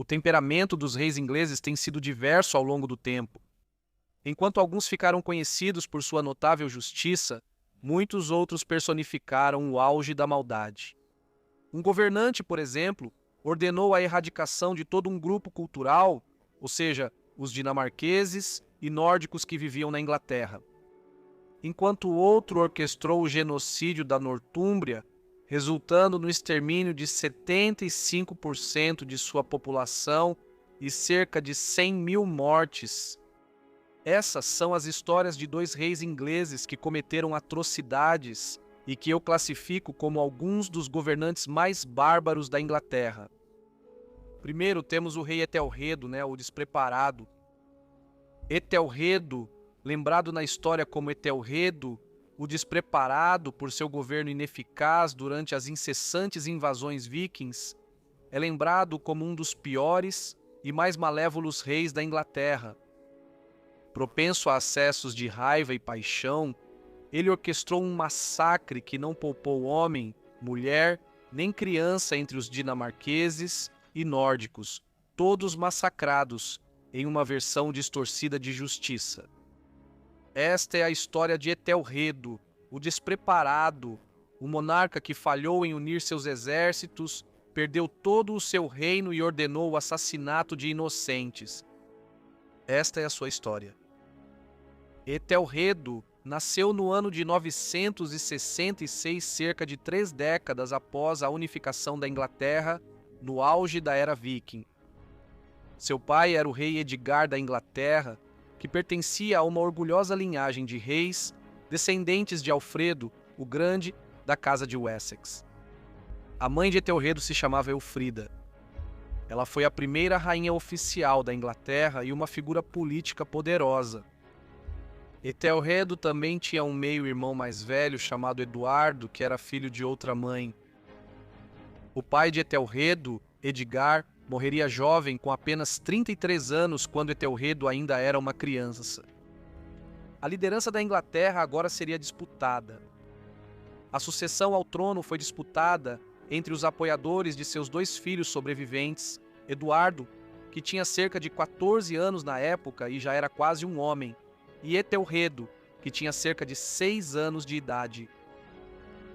O temperamento dos reis ingleses tem sido diverso ao longo do tempo. Enquanto alguns ficaram conhecidos por sua notável justiça, muitos outros personificaram o auge da maldade. Um governante, por exemplo, ordenou a erradicação de todo um grupo cultural, ou seja, os dinamarqueses e nórdicos que viviam na Inglaterra. Enquanto o outro orquestrou o genocídio da Nortúmbria, resultando no extermínio de 75% de sua população e cerca de 100 mil mortes. Essas são as histórias de dois reis ingleses que cometeram atrocidades e que eu classifico como alguns dos governantes mais bárbaros da Inglaterra. Primeiro temos o rei Etelredo, o despreparado. Etelredo, lembrado na história como Etelredo, o despreparado por seu governo ineficaz durante as incessantes invasões vikings, é lembrado como um dos piores e mais malévolos reis da Inglaterra. Propenso a acessos de raiva e paixão, ele orquestrou um massacre que não poupou homem, mulher, nem criança entre os dinamarqueses e nórdicos, todos massacrados em uma versão distorcida de justiça. Esta é a história de Etelredo, o despreparado, o monarca que falhou em unir seus exércitos, perdeu todo o seu reino e ordenou o assassinato de inocentes. Esta é a sua história. Etelredo nasceu no ano de 966, cerca de 3 décadas após a unificação da Inglaterra, no auge da Era Viking. Seu pai era o rei Edgar da Inglaterra, que pertencia a uma orgulhosa linhagem de reis, descendentes de Alfredo, o Grande, da Casa de Wessex. A mãe de Etelredo se chamava Elfrida. Ela foi a primeira rainha oficial da Inglaterra e uma figura política poderosa. Etelredo também tinha um meio-irmão mais velho chamado Eduardo, que era filho de outra mãe. O pai de Etelredo, Edgar, morreria jovem com apenas 33 anos quando Etelredo ainda era uma criança. A liderança da Inglaterra agora seria disputada. A sucessão ao trono foi disputada entre os apoiadores de seus 2 filhos sobreviventes, Eduardo, que tinha cerca de 14 anos na época e já era quase um homem, e Etelredo, que tinha cerca de 6 anos de idade.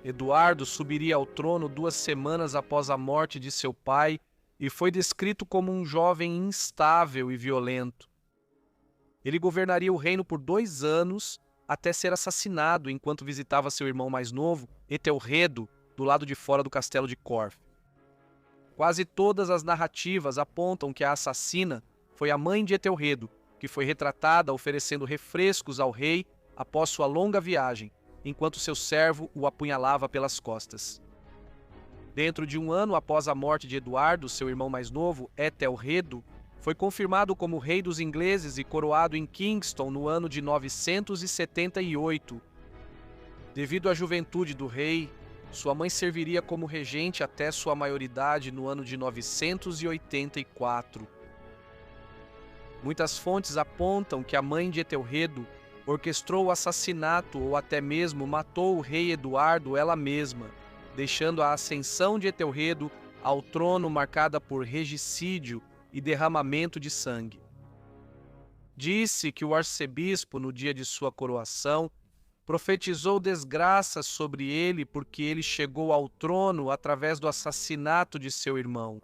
Eduardo subiria ao trono 2 semanas após a morte de seu pai e foi descrito como um jovem instável e violento. Ele governaria o reino por 2 anos até ser assassinado enquanto visitava seu irmão mais novo, Etelredo, do lado de fora do castelo de Corfe. Quase todas as narrativas apontam que a assassina foi a mãe de Etelredo, que foi retratada oferecendo refrescos ao rei após sua longa viagem, enquanto seu servo o apunhalava pelas costas. Dentro de 1 ano após a morte de Eduardo, seu irmão mais novo, Etelredo, foi confirmado como rei dos ingleses e coroado em Kingston no ano de 978. Devido à juventude do rei, sua mãe serviria como regente até sua maioridade no ano de 984. Muitas fontes apontam que a mãe de Etelredo orquestrou o assassinato ou até mesmo matou o rei Eduardo ela mesma, deixando a ascensão de Etelredo ao trono marcada por regicídio e derramamento de sangue. Disse que o arcebispo, no dia de sua coroação, profetizou desgraça sobre ele porque ele chegou ao trono através do assassinato de seu irmão.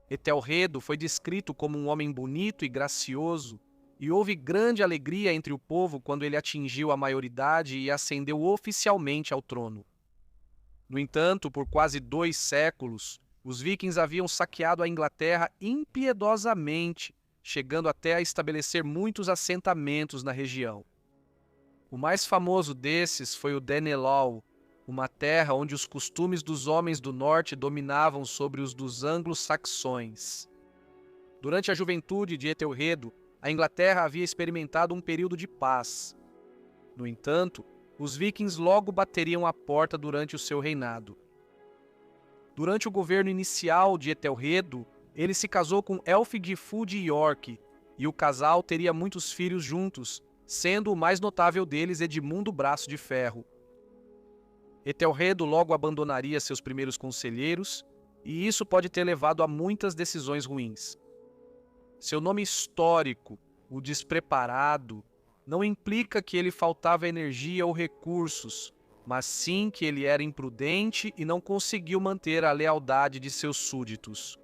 Etelredo foi descrito como um homem bonito e gracioso, e houve grande alegria entre o povo quando ele atingiu a maioridade e ascendeu oficialmente ao trono. No entanto, por quase 2 séculos, os vikings haviam saqueado a Inglaterra impiedosamente, chegando até a estabelecer muitos assentamentos na região. O mais famoso desses foi o Danelaw, uma terra onde os costumes dos homens do norte dominavam sobre os dos anglo-saxões. Durante a juventude de Etelredo, a Inglaterra havia experimentado um período de paz. No entanto, os vikings logo bateriam à porta durante o seu reinado. Durante o governo inicial de Etelredo, ele se casou com Elfgifu de York, e o casal teria muitos filhos juntos, sendo o mais notável deles Edmundo Braço de Ferro. Etelredo logo abandonaria seus primeiros conselheiros e isso pode ter levado a muitas decisões ruins. Seu nome histórico, o despreparado, não implica que ele faltava energia ou recursos, mas sim que ele era imprudente e não conseguiu manter a lealdade de seus súditos.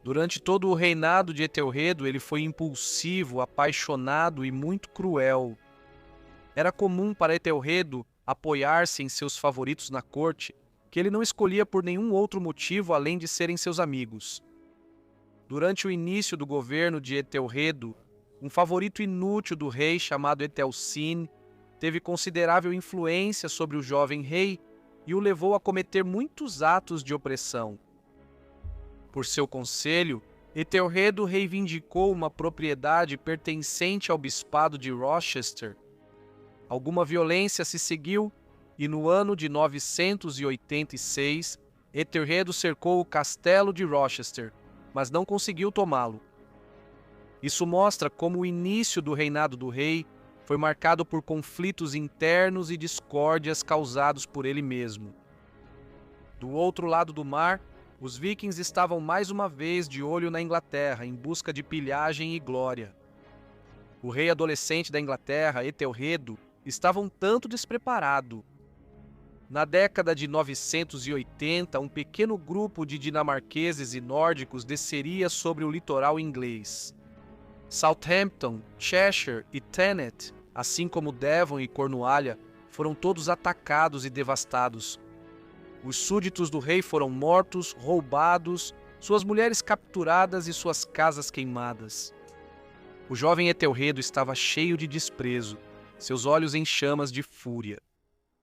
Durante todo o reinado de Etelredo, ele foi impulsivo, apaixonado e muito cruel. Era comum para Etelredo apoiar-se em seus favoritos na corte, que ele não escolhia por nenhum outro motivo além de serem seus amigos. Durante o início do governo de Etelredo, um favorito inútil do rei chamado Etelcine teve considerável influência sobre o jovem rei e o levou a cometer muitos atos de opressão. Por seu conselho, Etelredo reivindicou uma propriedade pertencente ao bispado de Rochester. Alguma violência se seguiu e no ano de 986, Etelredo cercou o castelo de Rochester, mas não conseguiu tomá-lo. Isso mostra como o início do reinado do rei foi marcado por conflitos internos e discórdias causados por ele mesmo. Do outro lado do mar, os vikings estavam mais uma vez de olho na Inglaterra, em busca de pilhagem e glória. O rei adolescente da Inglaterra, Etelredo, estava um tanto despreparado. Na década de 980, um pequeno grupo de dinamarqueses e nórdicos desceria sobre o litoral inglês. Southampton, Cheshire e Thanet, assim como Devon e Cornualha, foram todos atacados e devastados. Os súditos do rei foram mortos, roubados, suas mulheres capturadas e suas casas queimadas. O jovem Etelredo estava cheio de desprezo, seus olhos em chamas de fúria.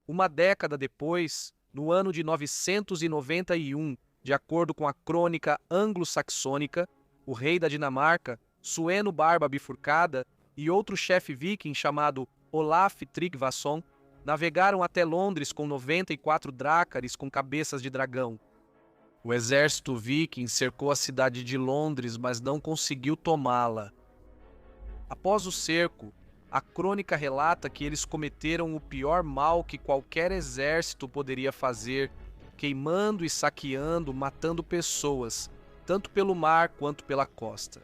Uma década depois, no ano de 991, de acordo com a crônica anglo-saxônica, o rei da Dinamarca, Sueno Barba Bifurcada, e outro chefe viking chamado Olaf Tryggvason navegaram até Londres com 94 drácares com cabeças de dragão. O exército viking cercou a cidade de Londres, mas não conseguiu tomá-la. Após o cerco, a crônica relata que eles cometeram o pior mal que qualquer exército poderia fazer, queimando e saqueando, matando pessoas, tanto pelo mar quanto pela costa.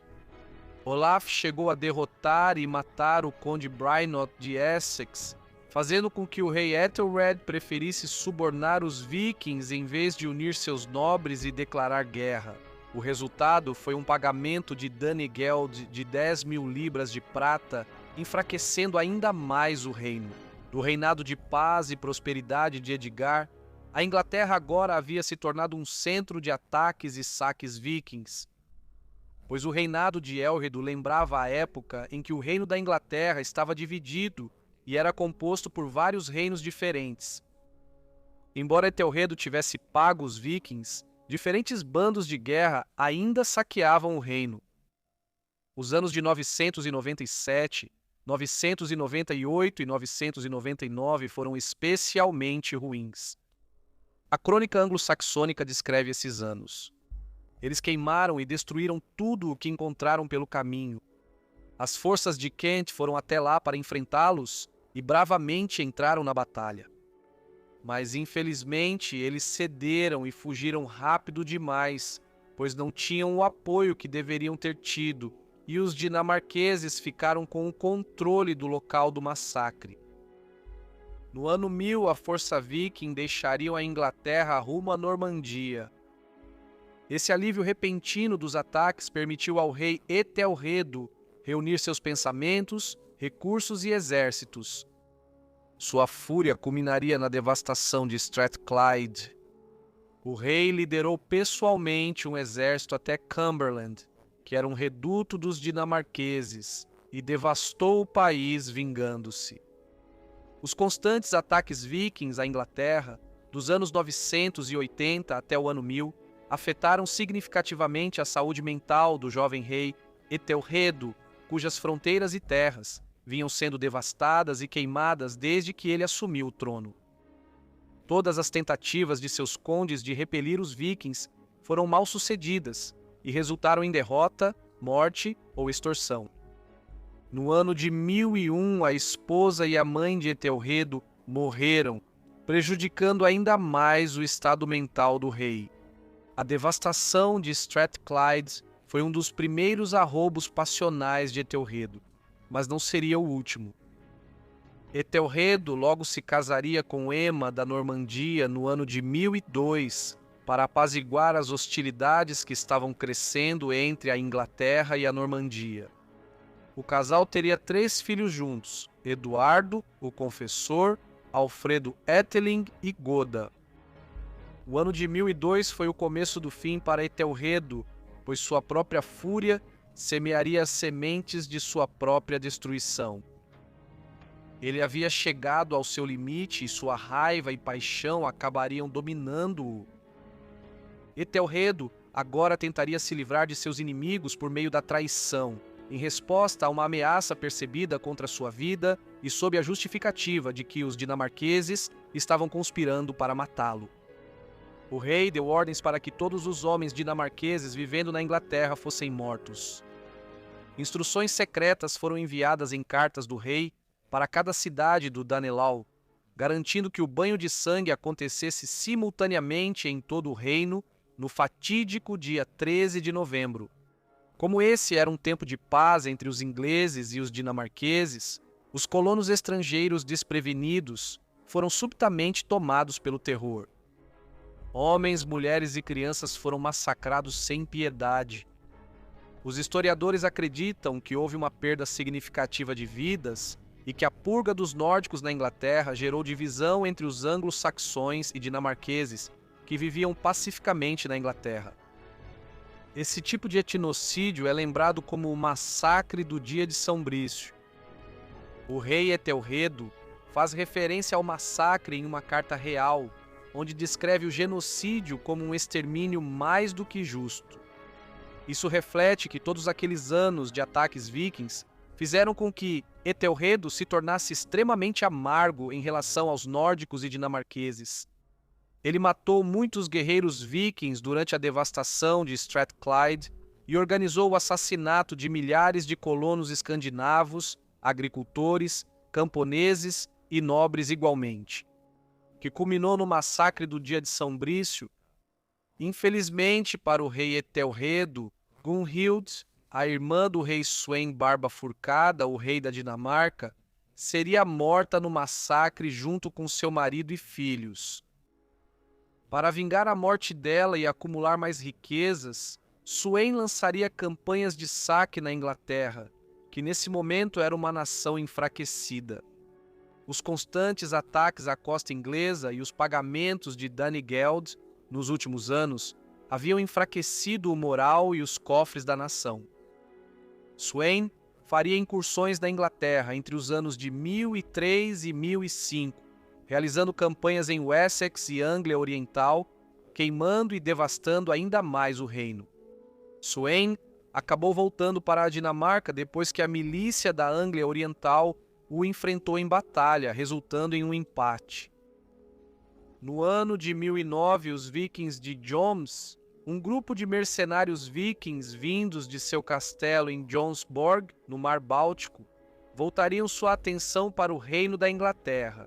Olaf chegou a derrotar e matar o conde Brynot de Essex, fazendo com que o rei Ethelred preferisse subornar os vikings em vez de unir seus nobres e declarar guerra. O resultado foi um pagamento de Danegeld de 10.000 libras de prata, enfraquecendo ainda mais o reino. Do reinado de paz e prosperidade de Edgar, a Inglaterra agora havia se tornado um centro de ataques e saques vikings, pois o reinado de Elredo lembrava a época em que o reino da Inglaterra estava dividido e era composto por vários reinos diferentes. Embora Etelredo tivesse pago os vikings, diferentes bandos de guerra ainda saqueavam o reino. Os anos de 997, 998 e 999 foram especialmente ruins. A crônica anglo-saxônica descreve esses anos. Eles queimaram e destruíram tudo o que encontraram pelo caminho. As forças de Kent foram até lá para enfrentá-los e bravamente entraram na batalha. Mas, infelizmente, eles cederam e fugiram rápido demais, pois não tinham o apoio que deveriam ter tido, e os dinamarqueses ficaram com o controle do local do massacre. No ano 1000, a força viking deixaria a Inglaterra rumo à Normandia. Esse alívio repentino dos ataques permitiu ao rei Etelredo reunir seus pensamentos, recursos e exércitos. Sua fúria culminaria na devastação de Strathclyde. O rei liderou pessoalmente um exército até Cumberland, que era um reduto dos dinamarqueses, e devastou o país vingando-se. Os constantes ataques vikings à Inglaterra, dos anos 980 até o ano 1000, afetaram significativamente a saúde mental do jovem rei Etelredo, cujas fronteiras e terras vinham sendo devastadas e queimadas desde que ele assumiu o trono. Todas as tentativas de seus condes de repelir os vikings foram mal sucedidas e resultaram em derrota, morte ou extorsão. No ano de 1001, a esposa e a mãe de Etelredo morreram, prejudicando ainda mais o estado mental do rei. A devastação de Strathclyde foi um dos primeiros arroubos passionais de Ethelredo, mas não seria o último. Ethelredo logo se casaria com Emma da Normandia no ano de 1002 para apaziguar as hostilidades que estavam crescendo entre a Inglaterra e a Normandia. O casal teria 3 filhos juntos: Eduardo, o Confessor, Alfredo Etheling e Goda. O ano de 1002 foi o começo do fim para Ethelredo, pois sua própria fúria semearia as sementes de sua própria destruição. Ele havia chegado ao seu limite e sua raiva e paixão acabariam dominando-o. Ethelredo agora tentaria se livrar de seus inimigos por meio da traição, em resposta a uma ameaça percebida contra sua vida e sob a justificativa de que os dinamarqueses estavam conspirando para matá-lo. O rei deu ordens para que todos os homens dinamarqueses vivendo na Inglaterra fossem mortos. Instruções secretas foram enviadas em cartas do rei para cada cidade do Danelau, garantindo que o banho de sangue acontecesse simultaneamente em todo o reino no fatídico dia 13 de novembro. Como esse era um tempo de paz entre os ingleses e os dinamarqueses, os colonos estrangeiros desprevenidos foram subitamente tomados pelo terror. Homens, mulheres e crianças foram massacrados sem piedade. Os historiadores acreditam que houve uma perda significativa de vidas e que a purga dos nórdicos na Inglaterra gerou divisão entre os anglo-saxões e dinamarqueses que viviam pacificamente na Inglaterra. Esse tipo de etnocídio é lembrado como o massacre do dia de São Brício. O rei Ethelredo faz referência ao massacre em uma carta real, onde descreve o genocídio como um extermínio mais do que justo. Isso reflete que todos aqueles anos de ataques vikings fizeram com que Ethelredo se tornasse extremamente amargo em relação aos nórdicos e dinamarqueses. Ele matou muitos guerreiros vikings durante a devastação de Strathclyde e organizou o assassinato de milhares de colonos escandinavos, agricultores, camponeses e nobres igualmente, que culminou no massacre do dia de São Brício. Infelizmente para o rei Ethelredo, Gunhild, a irmã do rei Sweyn Barba Furcada, o rei da Dinamarca, seria morta no massacre junto com seu marido e filhos. Para vingar a morte dela e acumular mais riquezas, Sweyn lançaria campanhas de saque na Inglaterra, que nesse momento era uma nação enfraquecida. Os constantes ataques à costa inglesa e os pagamentos de Danegeld nos últimos anos haviam enfraquecido o moral e os cofres da nação. Sweyn faria incursões na Inglaterra entre os anos de 1003 e 1005, realizando campanhas em Wessex e Anglia Oriental, queimando e devastando ainda mais o reino. Sweyn acabou voltando para a Dinamarca depois que a milícia da Anglia Oriental o enfrentou em batalha, resultando em um empate. No ano de 1009, os vikings de Joms, um grupo de mercenários vikings vindos de seu castelo em Jomsborg, no Mar Báltico, voltariam sua atenção para o reino da Inglaterra.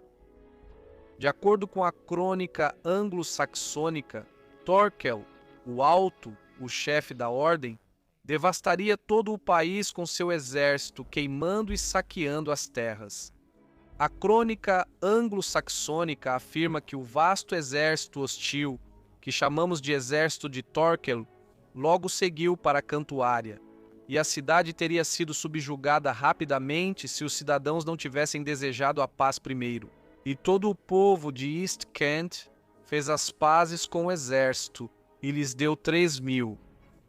De acordo com a crônica anglo-saxônica, Thorkel, o Alto, o chefe da ordem, devastaria todo o país com seu exército, queimando e saqueando as terras. A crônica anglo-saxônica afirma que o vasto exército hostil, que chamamos de exército de Thorkel, logo seguiu para a Cantuária, e a cidade teria sido subjugada rapidamente se os cidadãos não tivessem desejado a paz primeiro. E todo o povo de East Kent fez as pazes com o exército, e lhes deu 3.000.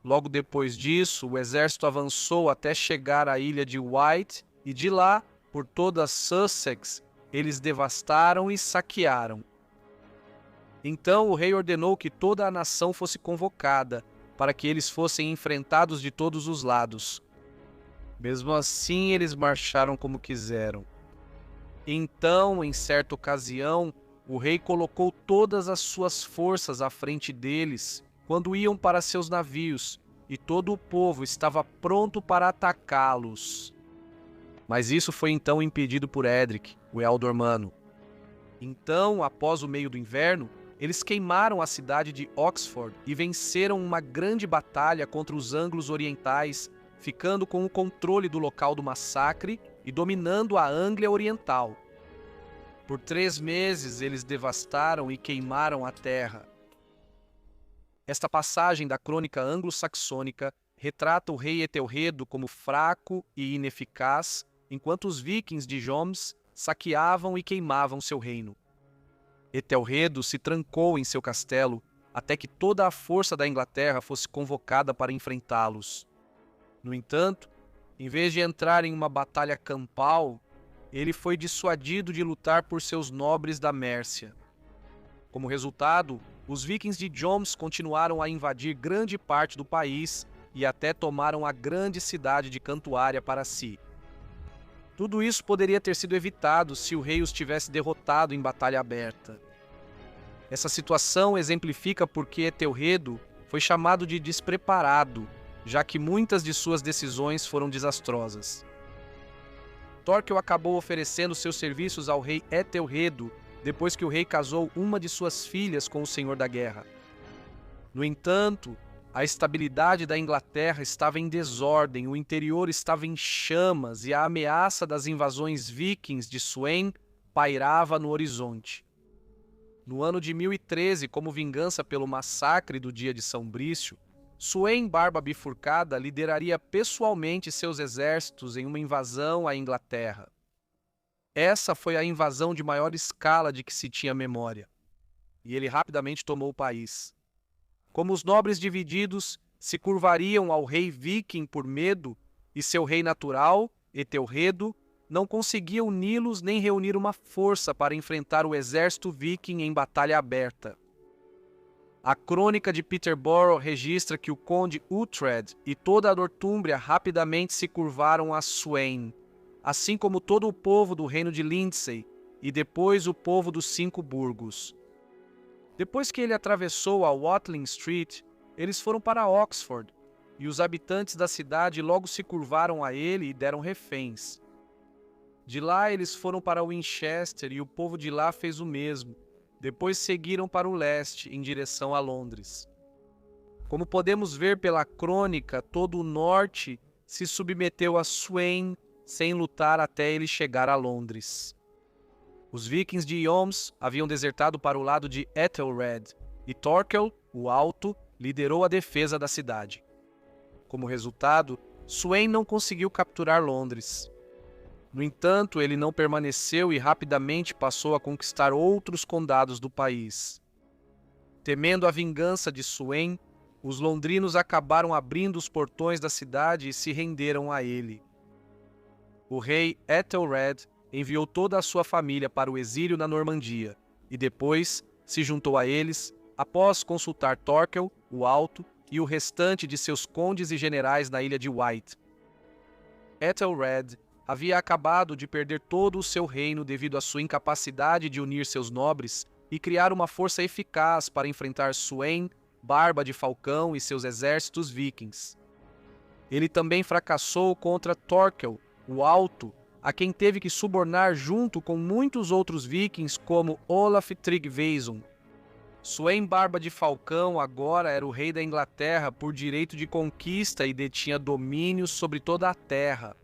Logo depois disso, o exército avançou até chegar à ilha de Wight, e de lá, por toda Sussex, eles devastaram e saquearam. Então o rei ordenou que toda a nação fosse convocada, para que eles fossem enfrentados de todos os lados. Mesmo assim, eles marcharam como quiseram. Então, em certa ocasião, o rei colocou todas as suas forças à frente deles, quando iam para seus navios, e todo o povo estava pronto para atacá-los. Mas isso foi então impedido por Edric, o Ealdormano. Então, após o meio do inverno, Eles queimaram a cidade de Oxford e venceram uma grande batalha contra os anglos orientais, ficando com o controle do local do massacre e dominando a Anglia Oriental. Por 3 meses eles devastaram e queimaram a terra. Esta passagem da crônica anglo-saxônica retrata o rei Etelredo como fraco e ineficaz, enquanto os vikings de Joms saqueavam e queimavam seu reino. Etelredo se trancou em seu castelo até que toda a força da Inglaterra fosse convocada para enfrentá-los. No entanto, em vez de entrar em uma batalha campal, ele foi dissuadido de lutar por seus nobres da Mércia. Como resultado, os vikings de Joms continuaram a invadir grande parte do país e até tomaram a grande cidade de Cantuária para si. Tudo isso poderia ter sido evitado se o rei os tivesse derrotado em batalha aberta. Essa situação exemplifica porque Etelredo foi chamado de despreparado, já que muitas de suas decisões foram desastrosas. Thorkel acabou oferecendo seus serviços ao rei Etelredo depois que o rei casou uma de suas filhas com o senhor da guerra. No entanto, a estabilidade da Inglaterra estava em desordem, o interior estava em chamas e a ameaça das invasões vikings de Sweyn pairava no horizonte. No ano de 1013, como vingança pelo massacre do dia de São Brício, Sweyn Barba Bifurcada lideraria pessoalmente seus exércitos em uma invasão à Inglaterra. Essa foi a invasão de maior escala de que se tinha memória, e ele rapidamente tomou o país. Como os nobres divididos se curvariam ao rei viking por medo, e seu rei natural, Etelredo, não conseguia uni-los nem reunir uma força para enfrentar o exército viking em batalha aberta. A crônica de Peterborough registra que o conde Uhtred e toda a Nortúmbria rapidamente se curvaram a Sweyn, assim como todo o povo do reino de Lindsey e depois o povo dos 5 burgos. Depois que ele atravessou a Watling Street, eles foram para Oxford, e os habitantes da cidade logo se curvaram a ele e deram reféns. De lá eles foram para Winchester e o povo de lá fez o mesmo. Depois seguiram para o leste, em direção a Londres. Como podemos ver pela crônica, todo o norte se submeteu a Sweyn sem lutar até ele chegar a Londres. Os vikings de Joms haviam desertado para o lado de Ethelred, e Thorkel, o Alto, liderou a defesa da cidade. Como resultado, Sweyn não conseguiu capturar Londres. No entanto, ele não permaneceu e rapidamente passou a conquistar outros condados do país. Temendo a vingança de Sweyn, os londrinos acabaram abrindo os portões da cidade e se renderam a ele. O rei Ethelred enviou toda a sua família para o exílio na Normandia e depois se juntou a eles após consultar Thorkel, o Alto, e o restante de seus condes e generais na ilha de Wight. Ethelred havia acabado de perder todo o seu reino devido à sua incapacidade de unir seus nobres e criar uma força eficaz para enfrentar Sweyn, Barba de Falcão e seus exércitos vikings. Ele também fracassou contra Thorkel, o Alto, a quem teve que subornar junto com muitos outros vikings como Olaf Tryggvason. Sweyn Barba de Falcão agora era o rei da Inglaterra por direito de conquista e detinha domínio sobre toda a terra.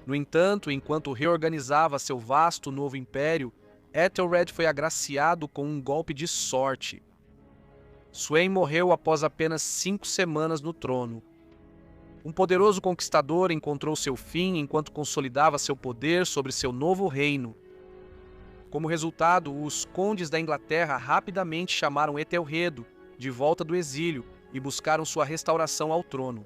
No entanto, enquanto reorganizava seu vasto novo império, Ethelred foi agraciado com um golpe de sorte. Sweyn morreu após apenas 5 semanas no trono. Um poderoso conquistador encontrou seu fim enquanto consolidava seu poder sobre seu novo reino. Como resultado, os condes da Inglaterra rapidamente chamaram Etelredo de volta do exílio e buscaram sua restauração ao trono.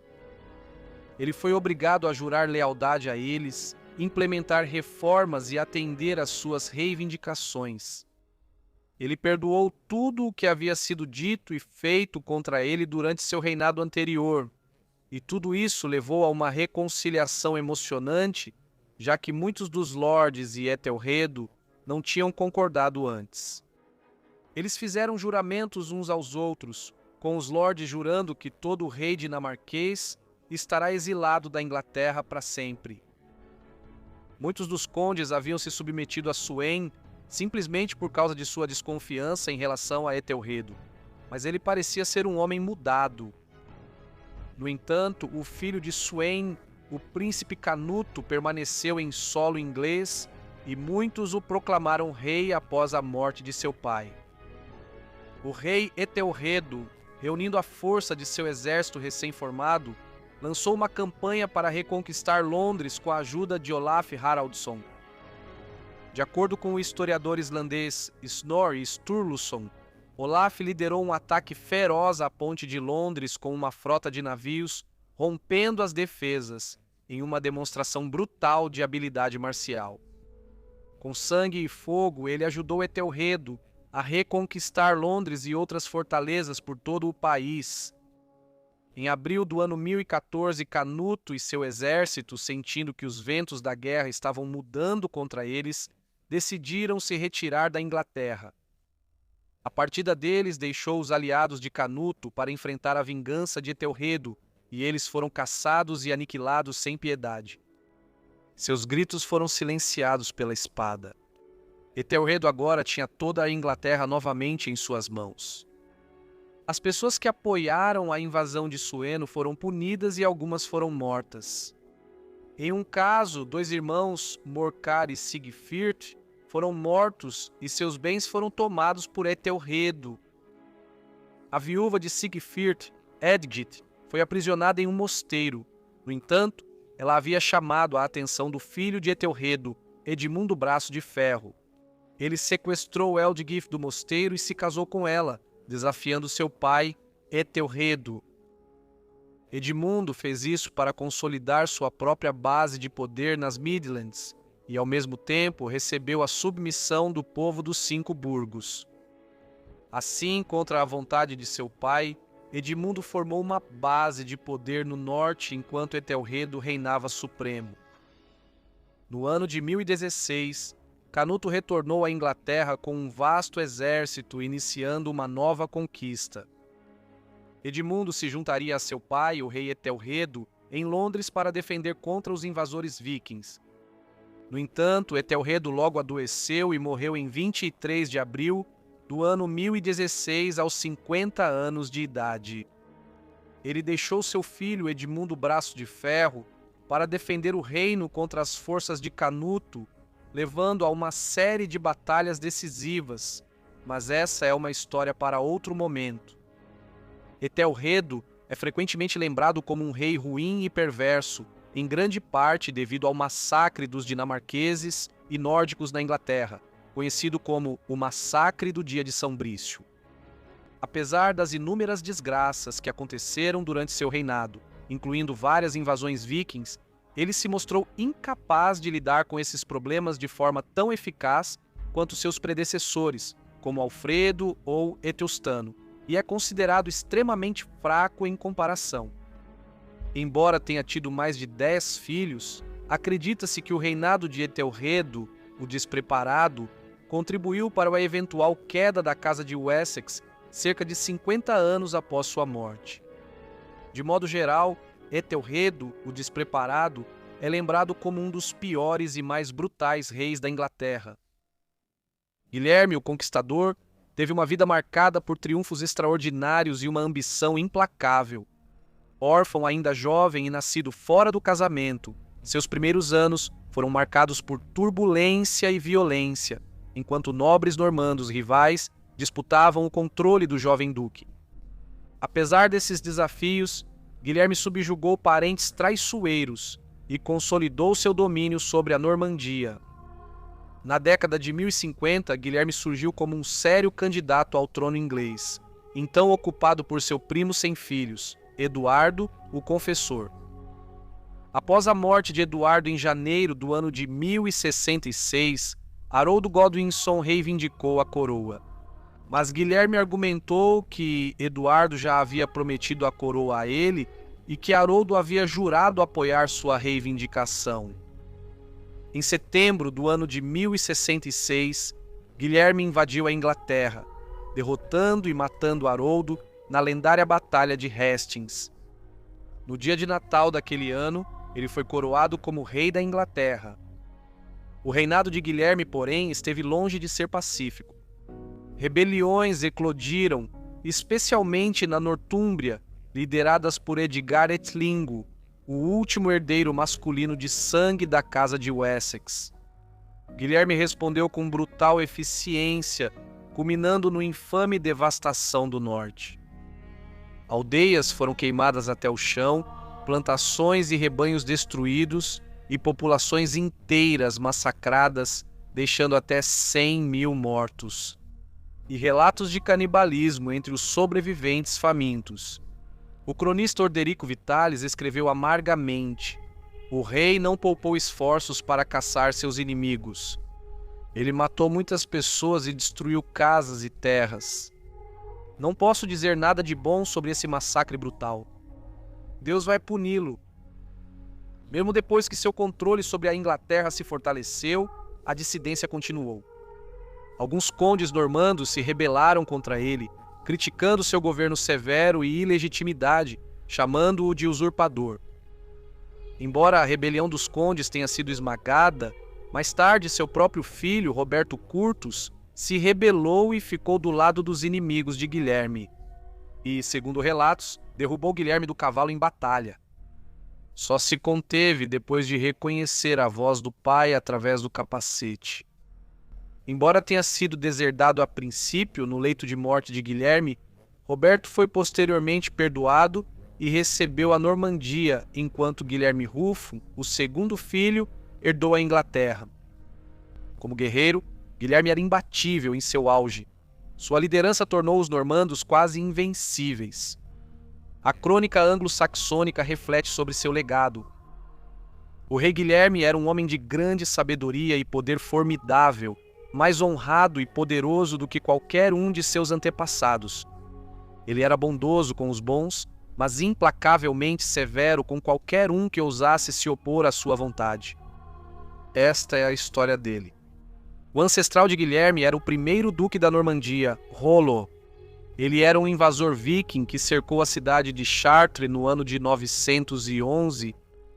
Ele foi obrigado a jurar lealdade a eles, implementar reformas e atender às suas reivindicações. Ele perdoou tudo o que havia sido dito e feito contra ele durante seu reinado anterior, e tudo isso levou a uma reconciliação emocionante, já que muitos dos lordes e Ethelredo não tinham concordado antes. Eles fizeram juramentos uns aos outros, com os lordes jurando que todo rei dinamarquês estará exilado da Inglaterra para sempre. Muitos dos condes haviam se submetido a Sweyn simplesmente por causa de sua desconfiança em relação a Etelredo, mas ele parecia ser um homem mudado. No entanto, o filho de Sweyn, o príncipe Canuto, permaneceu em solo inglês e muitos o proclamaram rei após a morte de seu pai. O rei Etelredo, reunindo a força de seu exército recém-formado, lançou uma campanha para reconquistar Londres com a ajuda de Olaf Haraldsson. De acordo com o historiador islandês Snorri Sturluson, Olaf liderou um ataque feroz à ponte de Londres com uma frota de navios, rompendo as defesas, em uma demonstração brutal de habilidade marcial. Com sangue e fogo, ele ajudou Etelredo a reconquistar Londres e outras fortalezas por todo o país. Em abril do ano 1014, Canuto e seu exército, sentindo que os ventos da guerra estavam mudando contra eles, decidiram se retirar da Inglaterra. A partida deles deixou os aliados de Canuto para enfrentar a vingança de Etelredo, e eles foram caçados e aniquilados sem piedade. Seus gritos foram silenciados pela espada. Etelredo agora tinha toda a Inglaterra novamente em suas mãos. As pessoas que apoiaram a invasão de Sueno foram punidas e algumas foram mortas. Em um caso, 2 irmãos, Morcar e Sigfrid, foram mortos e seus bens foram tomados por Etelredo. A viúva de Sigfrid, Eadgit, foi aprisionada em um mosteiro. No entanto, ela havia chamado a atenção do filho de Etelredo, Edmundo Braço de Ferro. Ele sequestrou Ealdgith do mosteiro e se casou com ela, desafiando seu pai, Etelredo. Edmundo fez isso para consolidar sua própria base de poder nas Midlands e, ao mesmo tempo, recebeu a submissão do povo dos 5 burgos. Assim, contra a vontade de seu pai, Edmundo formou uma base de poder no norte enquanto Etelredo reinava supremo. No ano de 1016, Canuto retornou à Inglaterra com um vasto exército, iniciando uma nova conquista. Edmundo se juntaria a seu pai, o rei Etelredo, em Londres para defender contra os invasores vikings. No entanto, Etelredo logo adoeceu e morreu em 23 de abril do ano 1016, aos 50 anos de idade. Ele deixou seu filho Edmundo Braço de Ferro para defender o reino contra as forças de Canuto, levando a uma série de batalhas decisivas, mas essa é uma história para outro momento. Etelredo é frequentemente lembrado como um rei ruim e perverso, em grande parte devido ao massacre dos dinamarqueses e nórdicos na Inglaterra, conhecido como o Massacre do Dia de São Brício. Apesar das inúmeras desgraças que aconteceram durante seu reinado, incluindo várias invasões vikings, ele se mostrou incapaz de lidar com esses problemas de forma tão eficaz quanto seus predecessores, como Alfredo ou Etelstano, e é considerado extremamente fraco em comparação. Embora tenha tido mais de 10 filhos, acredita-se que o reinado de Etelredo, o Despreparado, contribuiu para a eventual queda da Casa de Wessex cerca de 50 anos após sua morte. De modo geral, Etelredo, o Despreparado, é lembrado como um dos piores e mais brutais reis da Inglaterra. Guilherme, o Conquistador, teve uma vida marcada por triunfos extraordinários e uma ambição implacável. Órfão ainda jovem e nascido fora do casamento, seus primeiros anos foram marcados por turbulência e violência, enquanto nobres normandos rivais disputavam o controle do jovem duque. Apesar desses desafios, Guilherme subjugou parentes traiçoeiros e consolidou seu domínio sobre a Normandia. Na década de 1050, Guilherme surgiu como um sério candidato ao trono inglês, então ocupado por seu primo sem filhos, Eduardo, o Confessor. Após a morte de Eduardo em janeiro do ano de 1066, Haroldo Godwinson reivindicou a coroa. Mas Guilherme argumentou que Eduardo já havia prometido a coroa a ele e que Haroldo havia jurado apoiar sua reivindicação. Em setembro do ano de 1066, Guilherme invadiu a Inglaterra, derrotando e matando Haroldo na lendária Batalha de Hastings. No dia de Natal daquele ano, ele foi coroado como rei da Inglaterra. O reinado de Guilherme, porém, esteve longe de ser pacífico. Rebeliões eclodiram, especialmente na Nortúmbria, lideradas por Edgar Etlingo, o último herdeiro masculino de sangue da casa de Wessex. Guilherme respondeu com brutal eficiência, culminando no infame devastação do norte. Aldeias foram queimadas até o chão, plantações e rebanhos destruídos e populações inteiras massacradas, deixando até 100.000 mortos. E relatos de canibalismo entre os sobreviventes famintos. O cronista Orderico Vitalis escreveu amargamente: o rei não poupou esforços para caçar seus inimigos. Ele matou muitas pessoas e destruiu casas e terras. Não posso dizer nada de bom sobre esse massacre brutal. Deus vai puni-lo. Mesmo depois que seu controle sobre a Inglaterra se fortaleceu, a dissidência continuou. Alguns condes normandos se rebelaram contra ele, criticando seu governo severo e ilegitimidade, chamando-o de usurpador. Embora a rebelião dos condes tenha sido esmagada, mais tarde seu próprio filho, Roberto Curthus, se rebelou e ficou do lado dos inimigos de Guilherme. E, segundo relatos, derrubou Guilherme do cavalo em batalha. Só se conteve depois de reconhecer a voz do pai através do capacete. Embora tenha sido deserdado a princípio no leito de morte de Guilherme, Roberto foi posteriormente perdoado e recebeu a Normandia, enquanto Guilherme Rufo, o segundo filho, herdou a Inglaterra. Como guerreiro, Guilherme era imbatível em seu auge. Sua liderança tornou os normandos quase invencíveis. A crônica anglo-saxônica reflete sobre seu legado. O rei Guilherme era um homem de grande sabedoria e poder formidável, mais honrado e poderoso do que qualquer um de seus antepassados. Ele era bondoso com os bons, mas implacavelmente severo com qualquer um que ousasse se opor à sua vontade. Esta é a história dele. O ancestral de Guilherme era o primeiro duque da Normandia, Rollo. Ele era um invasor viking que cercou a cidade de Chartres no ano de 911.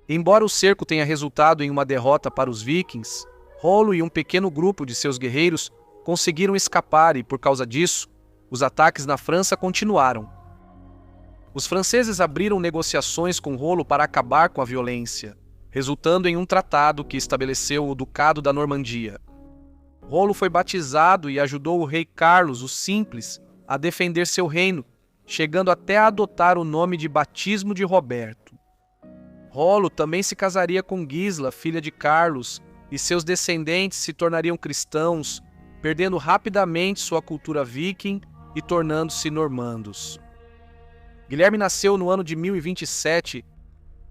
Embora o cerco tenha resultado em uma derrota para os vikings, Rollo e um pequeno grupo de seus guerreiros conseguiram escapar e, por causa disso, os ataques na França continuaram. Os franceses abriram negociações com Rollo para acabar com a violência, resultando em um tratado que estabeleceu o Ducado da Normandia. Rollo foi batizado e ajudou o rei Carlos, o Simples, a defender seu reino, chegando até a adotar o nome de batismo de Roberto. Rollo também se casaria com Gisla, filha de Carlos, e seus descendentes se tornariam cristãos, perdendo rapidamente sua cultura viking e tornando-se normandos. Guilherme nasceu no ano de 1027.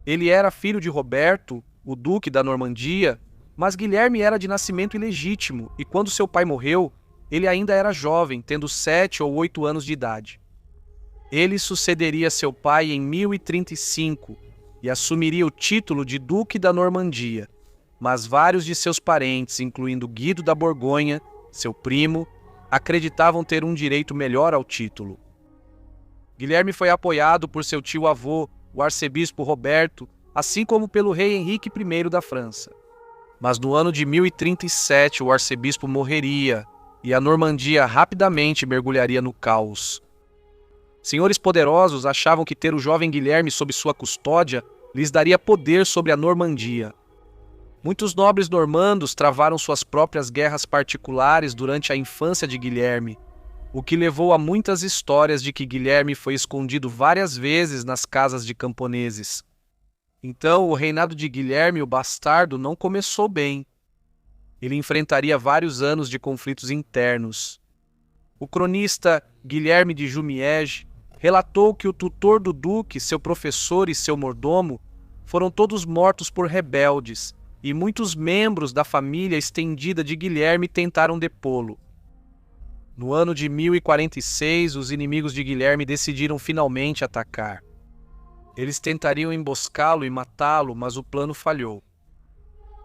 Ele era filho de Roberto, o duque da Normandia, mas Guilherme era de nascimento ilegítimo e quando seu pai morreu, ele ainda era jovem, tendo 7 ou 8 anos de idade. Ele sucederia seu pai em 1035 e assumiria o título de Duque da Normandia, mas vários de seus parentes, incluindo Guido da Borgonha, seu primo, acreditavam ter um direito melhor ao título. Guilherme foi apoiado por seu tio-avô, o arcebispo Roberto, assim como pelo rei Henrique I da França. Mas no ano de 1037 o arcebispo morreria e a Normandia rapidamente mergulharia no caos. Senhores poderosos achavam que ter o jovem Guilherme sob sua custódia lhes daria poder sobre a Normandia. Muitos nobres normandos travaram suas próprias guerras particulares durante a infância de Guilherme, o que levou a muitas histórias de que Guilherme foi escondido várias vezes nas casas de camponeses. Então, o reinado de Guilherme, o bastardo, não começou bem. Ele enfrentaria vários anos de conflitos internos. O cronista Guilherme de Jumièges relatou que o tutor do duque, seu professor e seu mordomo foram todos mortos por rebeldes, e muitos membros da família estendida de Guilherme tentaram depô-lo. No ano de 1046, os inimigos de Guilherme decidiram finalmente atacar. Eles tentariam emboscá-lo e matá-lo, mas o plano falhou.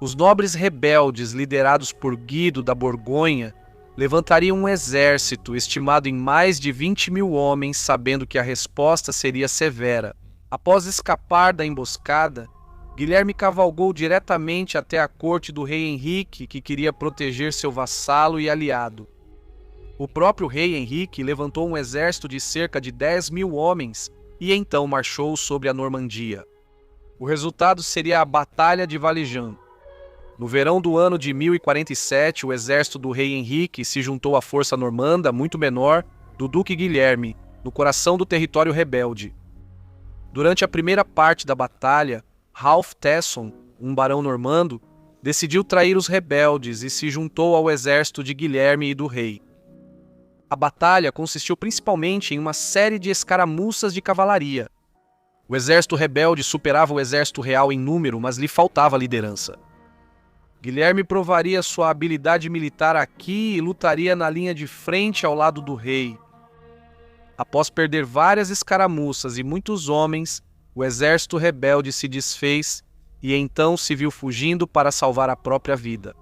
Os nobres rebeldes, liderados por Guido da Borgonha, levantariam um exército estimado em mais de 20.000 homens, sabendo que a resposta seria severa. Após escapar da emboscada, Guilherme cavalgou diretamente até a corte do rei Henrique, que queria proteger seu vassalo e aliado. O próprio rei Henrique levantou um exército de cerca de 10.000 homens e então marchou sobre a Normandia. O resultado seria a Batalha de Valijan. No verão do ano de 1047, o exército do rei Henrique se juntou à força normanda, muito menor, do duque Guilherme, no coração do território rebelde. Durante a primeira parte da batalha, Ralph Tesson, um barão normando, decidiu trair os rebeldes e se juntou ao exército de Guilherme e do rei. A batalha consistiu principalmente em uma série de escaramuças de cavalaria. O exército rebelde superava o exército real em número, mas lhe faltava liderança. Guilherme provaria sua habilidade militar aqui e lutaria na linha de frente ao lado do rei. Após perder várias escaramuças e muitos homens, o exército rebelde se desfez e então se viu fugindo para salvar a própria vida.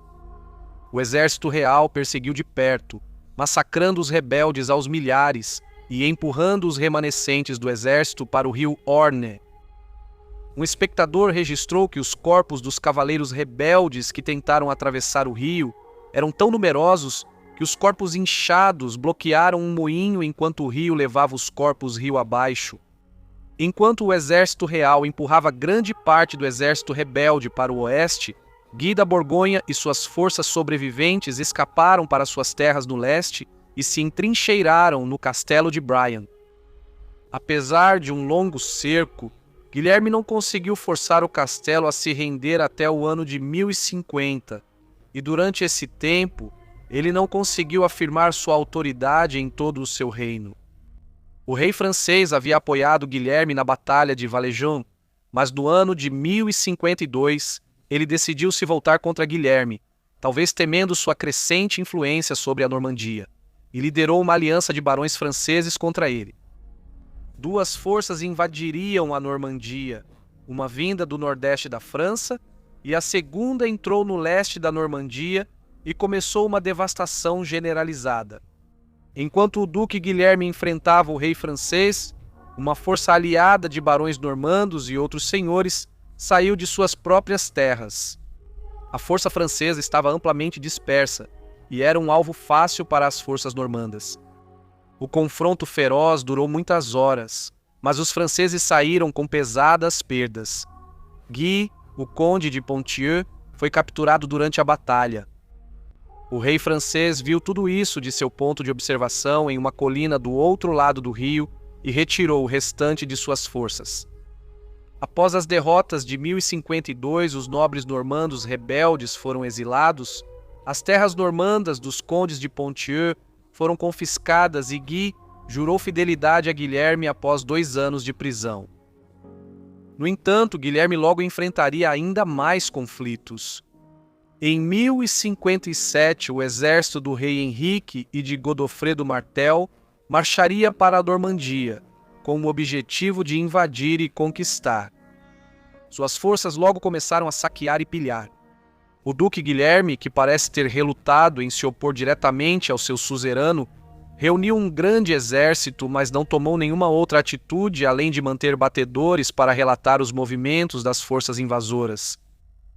O exército real perseguiu de perto, massacrando os rebeldes aos milhares e empurrando os remanescentes do exército para o rio Orne. Um espectador registrou que os corpos dos cavaleiros rebeldes que tentaram atravessar o rio eram tão numerosos que os corpos inchados bloquearam um moinho enquanto o rio levava os corpos rio abaixo. Enquanto o exército real empurrava grande parte do exército rebelde para o oeste, Guy da Borgonha e suas forças sobreviventes escaparam para suas terras no leste e se entrincheiraram no castelo de Brian. Apesar de um longo cerco, Guilherme não conseguiu forçar o castelo a se render até o ano de 1050, e durante esse tempo, ele não conseguiu afirmar sua autoridade em todo o seu reino. O rei francês havia apoiado Guilherme na Batalha de Valijan, mas no ano de 1052, ele decidiu se voltar contra Guilherme, talvez temendo sua crescente influência sobre a Normandia, e liderou uma aliança de barões franceses contra ele. Duas forças invadiriam a Normandia, uma vinda do nordeste da França e a segunda entrou no leste da Normandia e começou uma devastação generalizada. Enquanto o duque Guilherme enfrentava o rei francês, uma força aliada de barões normandos e outros senhores saiu de suas próprias terras. A força francesa estava amplamente dispersa e era um alvo fácil para as forças normandas. O confronto feroz durou muitas horas, mas os franceses saíram com pesadas perdas. Guy, o conde de Ponthieu, foi capturado durante a batalha. O rei francês viu tudo isso de seu ponto de observação em uma colina do outro lado do rio e retirou o restante de suas forças. Após as derrotas de 1052, os nobres normandos rebeldes foram exilados, as terras normandas dos condes de Ponthieu foram confiscadas e Guy jurou fidelidade a Guilherme após 2 anos de prisão. No entanto, Guilherme logo enfrentaria ainda mais conflitos. Em 1057, o exército do rei Henrique e de Godofredo Martel marcharia para a Normandia, com o objetivo de invadir e conquistar. Suas forças logo começaram a saquear e pilhar. O duque Guilherme, que parece ter relutado em se opor diretamente ao seu suzerano, reuniu um grande exército, mas não tomou nenhuma outra atitude além de manter batedores para relatar os movimentos das forças invasoras.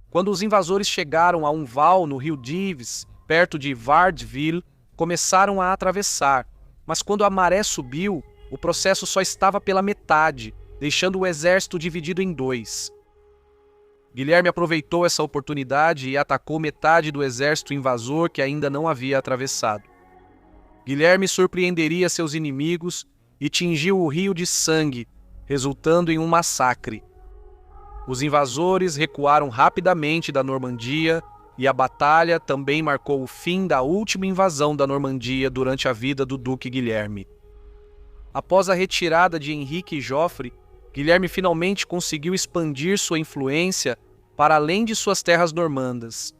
Quando os invasores chegaram a um val no rio Dives, perto de Vardeville, começaram a atravessar, mas quando a maré subiu, o processo só estava pela metade, deixando o exército dividido em 2. Guilherme aproveitou essa oportunidade e atacou metade do exército invasor que ainda não havia atravessado. Guilherme surpreenderia seus inimigos e tingiu o rio de sangue, resultando em um massacre. Os invasores recuaram rapidamente da Normandia e a batalha também marcou o fim da última invasão da Normandia durante a vida do duque Guilherme. Após a retirada de Henrique e Joffre, Guilherme finalmente conseguiu expandir sua influência para além de suas terras normandas.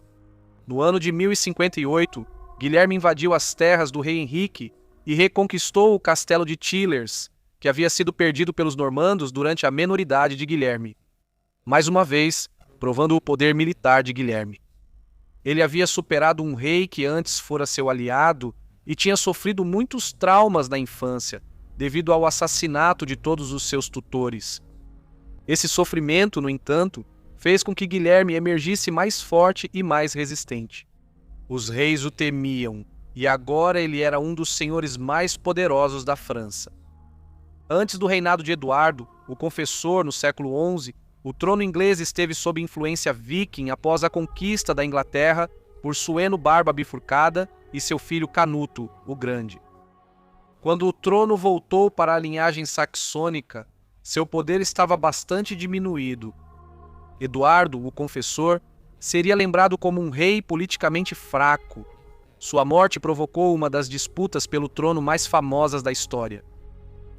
No ano de 1058, Guilherme invadiu as terras do rei Henrique e reconquistou o castelo de Tillers, que havia sido perdido pelos normandos durante a menoridade de Guilherme. Mais uma vez, provando o poder militar de Guilherme. Ele havia superado um rei que antes fora seu aliado e tinha sofrido muitos traumas na infância, devido ao assassinato de todos os seus tutores. Esse sofrimento, no entanto, fez com que Guilherme emergisse mais forte e mais resistente. Os reis o temiam, e agora ele era um dos senhores mais poderosos da França. Antes do reinado de Eduardo, o Confessor, no século XI, o trono inglês esteve sob influência viking após a conquista da Inglaterra por Sueno Barba Bifurcada e seu filho Canuto, o Grande. Quando o trono voltou para a linhagem saxônica, seu poder estava bastante diminuído. Eduardo, o Confessor, seria lembrado como um rei politicamente fraco. Sua morte provocou uma das disputas pelo trono mais famosas da história.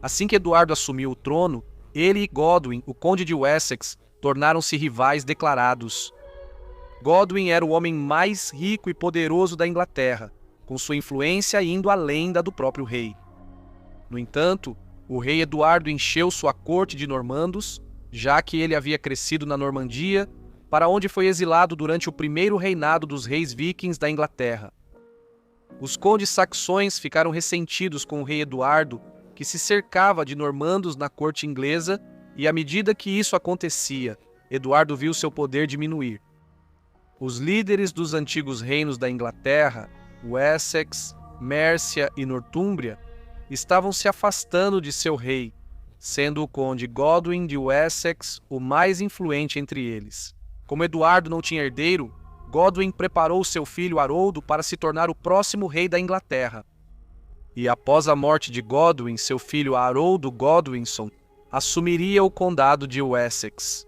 Assim que Eduardo assumiu o trono, ele e Godwin, o conde de Wessex, tornaram-se rivais declarados. Godwin era o homem mais rico e poderoso da Inglaterra, com sua influência indo além da do próprio rei. No entanto, o rei Eduardo encheu sua corte de normandos, já que ele havia crescido na Normandia, para onde foi exilado durante o primeiro reinado dos reis vikings da Inglaterra. Os condes saxões ficaram ressentidos com o rei Eduardo, que se cercava de normandos na corte inglesa, e à medida que isso acontecia, Eduardo viu seu poder diminuir. Os líderes dos antigos reinos da Inglaterra, Wessex, Mércia e Nortúmbria, estavam se afastando de seu rei, sendo o conde Godwin de Wessex o mais influente entre eles. Como Eduardo não tinha herdeiro, Godwin preparou seu filho Haroldo para se tornar o próximo rei da Inglaterra. E após a morte de Godwin, seu filho Haroldo Godwinson assumiria o condado de Wessex.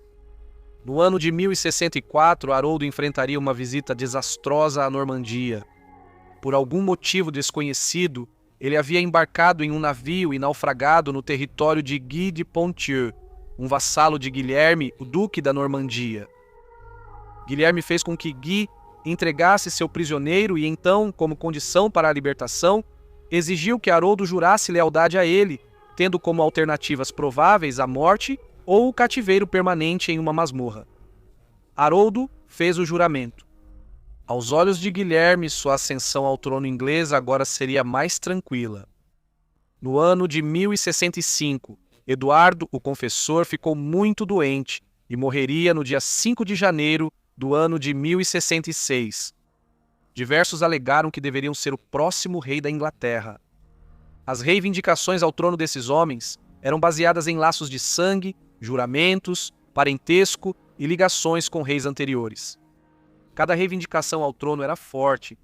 No ano de 1064, Haroldo enfrentaria uma visita desastrosa à Normandia. Por algum motivo desconhecido, ele havia embarcado em um navio e naufragado no território de Guy de Ponthieu, um vassalo de Guilherme, o duque da Normandia. Guilherme fez com que Guy entregasse seu prisioneiro e então, como condição para a libertação, exigiu que Haroldo jurasse lealdade a ele, tendo como alternativas prováveis a morte ou o cativeiro permanente em uma masmorra. Haroldo fez o juramento. Aos olhos de Guilherme, sua ascensão ao trono inglês agora seria mais tranquila. No ano de 1065, Eduardo, o Confessor, ficou muito doente e morreria no dia 5 de janeiro do ano de 1066. Diversos alegaram que deveriam ser o próximo rei da Inglaterra. As reivindicações ao trono desses homens eram baseadas em laços de sangue, juramentos, parentesco e ligações com reis anteriores. Cada reivindicação ao trono era forte.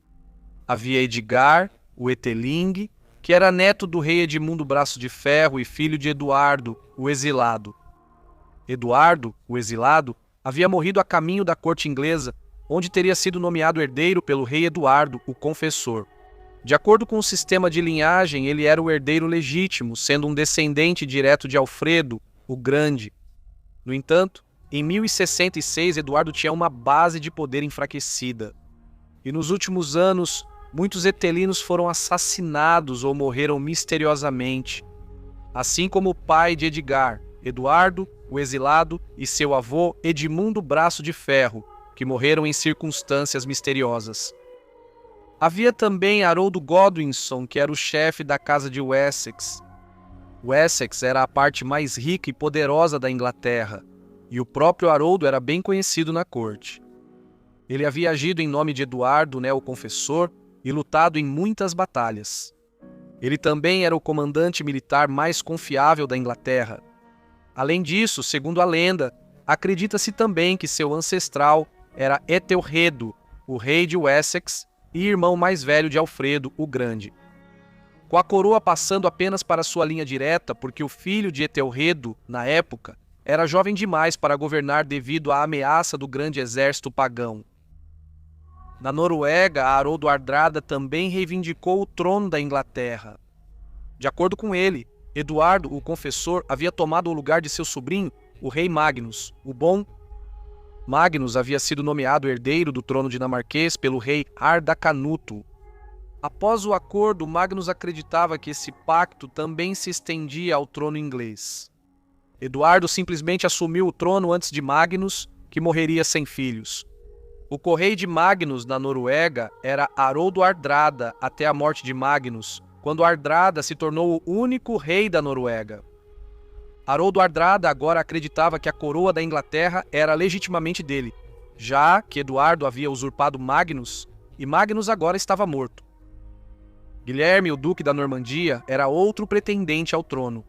Havia Edgar, o Eteling, que era neto do rei Edmundo Braço de Ferro e filho de Eduardo, o Exilado. Eduardo, o Exilado, havia morrido a caminho da corte inglesa, onde teria sido nomeado herdeiro pelo rei Eduardo, o Confessor. De acordo com o sistema de linhagem, ele era o herdeiro legítimo, sendo um descendente direto de Alfredo, o Grande. No entanto, em 1066, Eduardo tinha uma base de poder enfraquecida. E nos últimos anos, muitos etelinos foram assassinados ou morreram misteriosamente. Assim como o pai de Edgar, Eduardo, o Exilado, e seu avô Edmundo Braço de Ferro, que morreram em circunstâncias misteriosas. Havia também Haroldo Godwinson, que era o chefe da casa de Wessex. Wessex era a parte mais rica e poderosa da Inglaterra, e o próprio Haroldo era bem conhecido na corte. Ele havia agido em nome de Eduardo, o Confessor, e lutado em muitas batalhas. Ele também era o comandante militar mais confiável da Inglaterra. Além disso, segundo a lenda, acredita-se também que seu ancestral era Etelredo, o rei de Wessex e irmão mais velho de Alfredo, o Grande. Com a coroa passando apenas para sua linha direta, porque o filho de Etelredo, na época, era jovem demais para governar devido à ameaça do grande exército pagão. Na Noruega, Haroldo Hardrada também reivindicou o trono da Inglaterra. De acordo com ele, Eduardo, o Confessor, havia tomado o lugar de seu sobrinho, o rei Magnus, o Bom. Magnus havia sido nomeado herdeiro do trono dinamarquês pelo rei Hardacanuto. Após o acordo, Magnus acreditava que esse pacto também se estendia ao trono inglês. Eduardo simplesmente assumiu o trono antes de Magnus, que morreria sem filhos. O co-rei de Magnus na Noruega era Haroldo Hardrada até a morte de Magnus, quando Hardrada se tornou o único rei da Noruega. Haroldo Hardrada agora acreditava que a coroa da Inglaterra era legitimamente dele, já que Eduardo havia usurpado Magnus, e Magnus agora estava morto. Guilherme, o Duque da Normandia, era outro pretendente ao trono.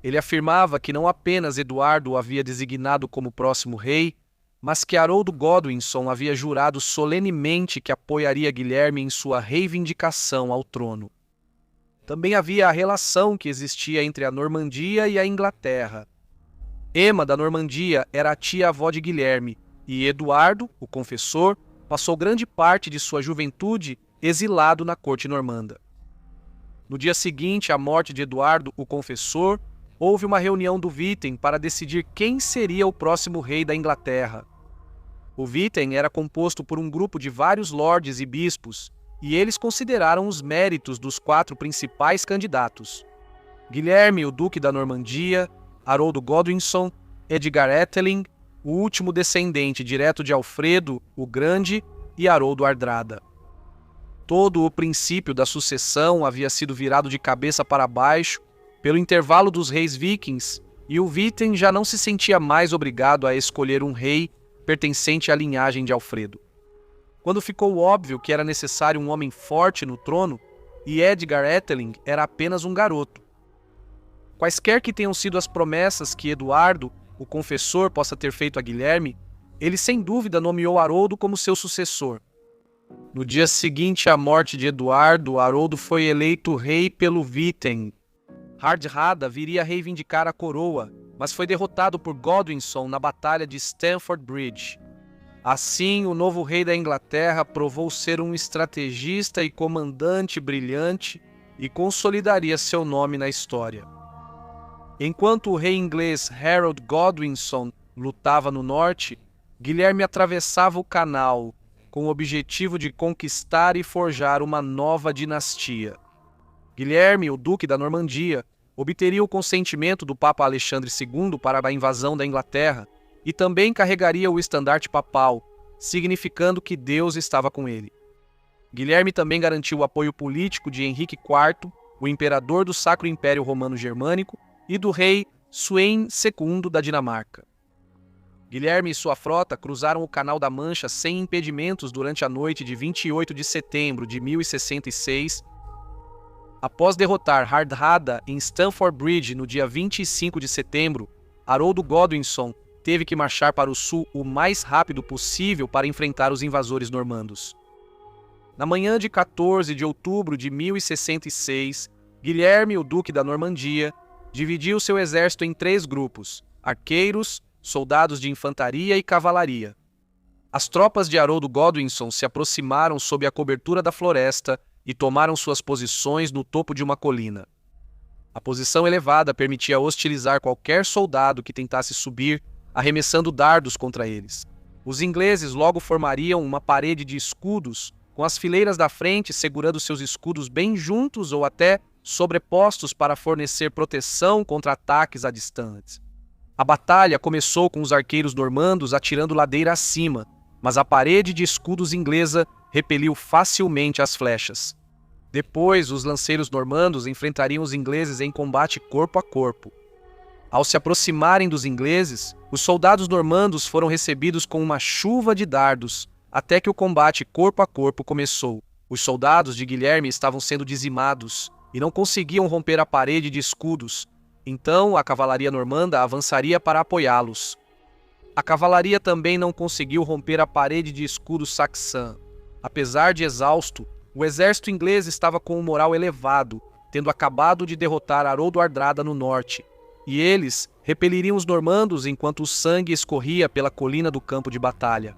Ele afirmava que não apenas Eduardo o havia designado como próximo rei, mas que Haroldo Godwinson havia jurado solenemente que apoiaria Guilherme em sua reivindicação ao trono. Também havia a relação que existia entre a Normandia e a Inglaterra. Emma da Normandia era a tia-avó de Guilherme, e Eduardo, o confessor, passou grande parte de sua juventude exilado na corte normanda. No dia seguinte à morte de Eduardo, o confessor, houve uma reunião do Witten para decidir quem seria o próximo rei da Inglaterra. O Witten era composto por um grupo de vários lordes e bispos, e eles consideraram os méritos dos 4 principais candidatos: Guilherme, o Duque da Normandia, Haroldo Godwinson, Edgar Ætheling, o último descendente direto de Alfredo, o Grande, e Haroldo Hardrada. Todo o princípio da sucessão havia sido virado de cabeça para baixo pelo intervalo dos reis vikings, e o Witten já não se sentia mais obrigado a escolher um rei pertencente à linhagem de Alfredo. Quando ficou óbvio que era necessário um homem forte no trono, e Edgar Ætheling era apenas um garoto. Quaisquer que tenham sido as promessas que Eduardo, o confessor, possa ter feito a Guilherme, ele sem dúvida nomeou Haroldo como seu sucessor. No dia seguinte à morte de Eduardo, Haroldo foi eleito rei pelo Witten. Hardrada viria a reivindicar a coroa, mas foi derrotado por Godwinson na Batalha de Stamford Bridge. Assim, o novo rei da Inglaterra provou ser um estrategista e comandante brilhante e consolidaria seu nome na história. Enquanto o rei inglês Harold Godwinson lutava no norte, Guilherme atravessava o canal com o objetivo de conquistar e forjar uma nova dinastia. Guilherme, o Duque da Normandia, obteria o consentimento do Papa Alexandre II para a invasão da Inglaterra e também carregaria o estandarte papal, significando que Deus estava com ele. Guilherme também garantiu o apoio político de Henrique IV, o imperador do Sacro Império Romano Germânico, e do rei Sweyn II da Dinamarca. Guilherme e sua frota cruzaram o Canal da Mancha sem impedimentos durante a noite de 28 de setembro de 1066. Após derrotar Hardrada em Stamford Bridge no dia 25 de setembro, Haroldo Godwinson teve que marchar para o sul o mais rápido possível para enfrentar os invasores normandos. Na manhã de 14 de outubro de 1066, Guilherme, o Duque da Normandia, dividiu seu exército em 3 grupos: arqueiros, soldados de infantaria e cavalaria. As tropas de Haroldo Godwinson se aproximaram sob a cobertura da floresta e tomaram suas posições no topo de uma colina. A posição elevada permitia hostilizar qualquer soldado que tentasse subir, arremessando dardos contra eles. Os ingleses logo formariam uma parede de escudos, com as fileiras da frente segurando seus escudos bem juntos ou até sobrepostos para fornecer proteção contra ataques à distância. A batalha começou com os arqueiros normandos atirando ladeira acima, mas a parede de escudos inglesa repeliu facilmente as flechas. Depois, os lanceiros normandos enfrentariam os ingleses em combate corpo a corpo. Ao se aproximarem dos ingleses, os soldados normandos foram recebidos com uma chuva de dardos, até que o combate corpo a corpo começou. Os soldados de Guilherme estavam sendo dizimados e não conseguiam romper a parede de escudos. Então, a cavalaria normanda avançaria para apoiá-los. A cavalaria também não conseguiu romper a parede de escudos saxã. Apesar de exausto, o exército inglês estava com um moral elevado, tendo acabado de derrotar Haroldo Hardrada no norte, e eles repeliriam os normandos enquanto o sangue escorria pela colina do campo de batalha.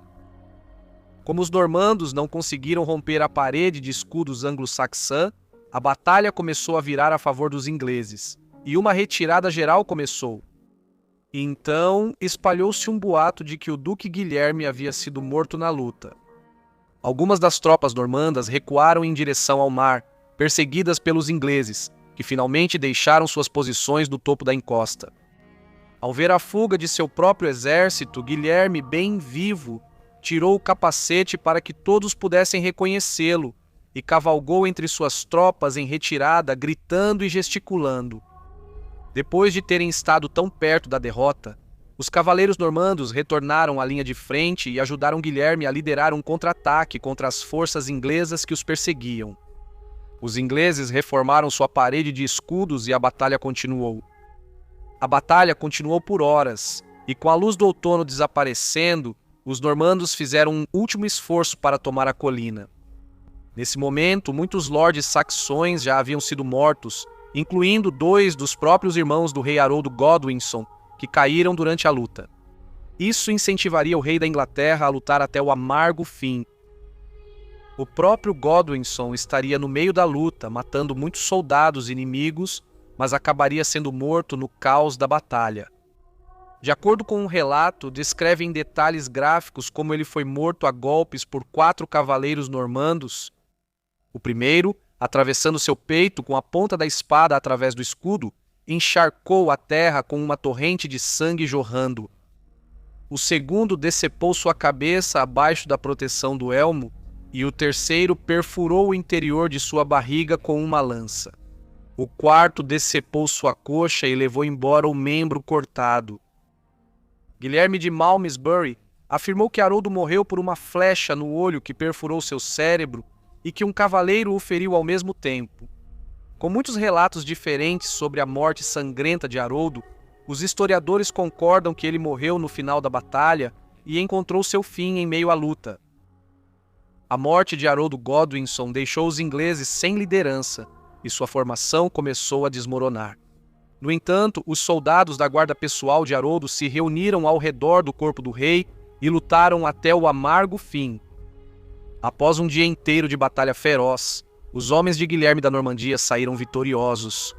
Como os normandos não conseguiram romper a parede de escudos anglo-saxã, a batalha começou a virar a favor dos ingleses, e uma retirada geral começou. Então, espalhou-se um boato de que o Duque Guilherme havia sido morto na luta. Algumas das tropas normandas recuaram em direção ao mar, perseguidas pelos ingleses, que finalmente deixaram suas posições no topo da encosta. Ao ver a fuga de seu próprio exército, Guilherme, bem vivo, tirou o capacete para que todos pudessem reconhecê-lo e cavalgou entre suas tropas em retirada, gritando e gesticulando. Depois de terem estado tão perto da derrota, os cavaleiros normandos retornaram à linha de frente e ajudaram Guilherme a liderar um contra-ataque contra as forças inglesas que os perseguiam. Os ingleses reformaram sua parede de escudos e a batalha continuou. A batalha continuou por horas, e com a luz do outono desaparecendo, os normandos fizeram um último esforço para tomar a colina. Nesse momento, muitos lordes saxões já haviam sido mortos, incluindo 2 dos próprios irmãos do rei Haroldo Godwinson, que caíram durante a luta. Isso incentivaria o rei da Inglaterra a lutar até o amargo fim. O próprio Godwinson estaria no meio da luta, matando muitos soldados inimigos, mas acabaria sendo morto no caos da batalha. De acordo com um relato, descreve em detalhes gráficos como ele foi morto a golpes por 4 cavaleiros normandos. O primeiro, atravessando seu peito com a ponta da espada através do escudo, encharcou a terra com uma torrente de sangue jorrando. O segundo decepou sua cabeça abaixo da proteção do elmo, e o terceiro perfurou o interior de sua barriga com uma lança. O quarto decepou sua coxa e levou embora o membro cortado. Guilherme de Malmesbury afirmou que Haroldo morreu por uma flecha no olho que perfurou seu cérebro e que um cavaleiro o feriu ao mesmo tempo. Com muitos relatos diferentes sobre a morte sangrenta de Haroldo, os historiadores concordam que ele morreu no final da batalha e encontrou seu fim em meio à luta. A morte de Haroldo Godwinson deixou os ingleses sem liderança e sua formação começou a desmoronar. No entanto, os soldados da guarda pessoal de Haroldo se reuniram ao redor do corpo do rei e lutaram até o amargo fim. Após um dia inteiro de batalha feroz, os homens de Guilherme da Normandia saíram vitoriosos.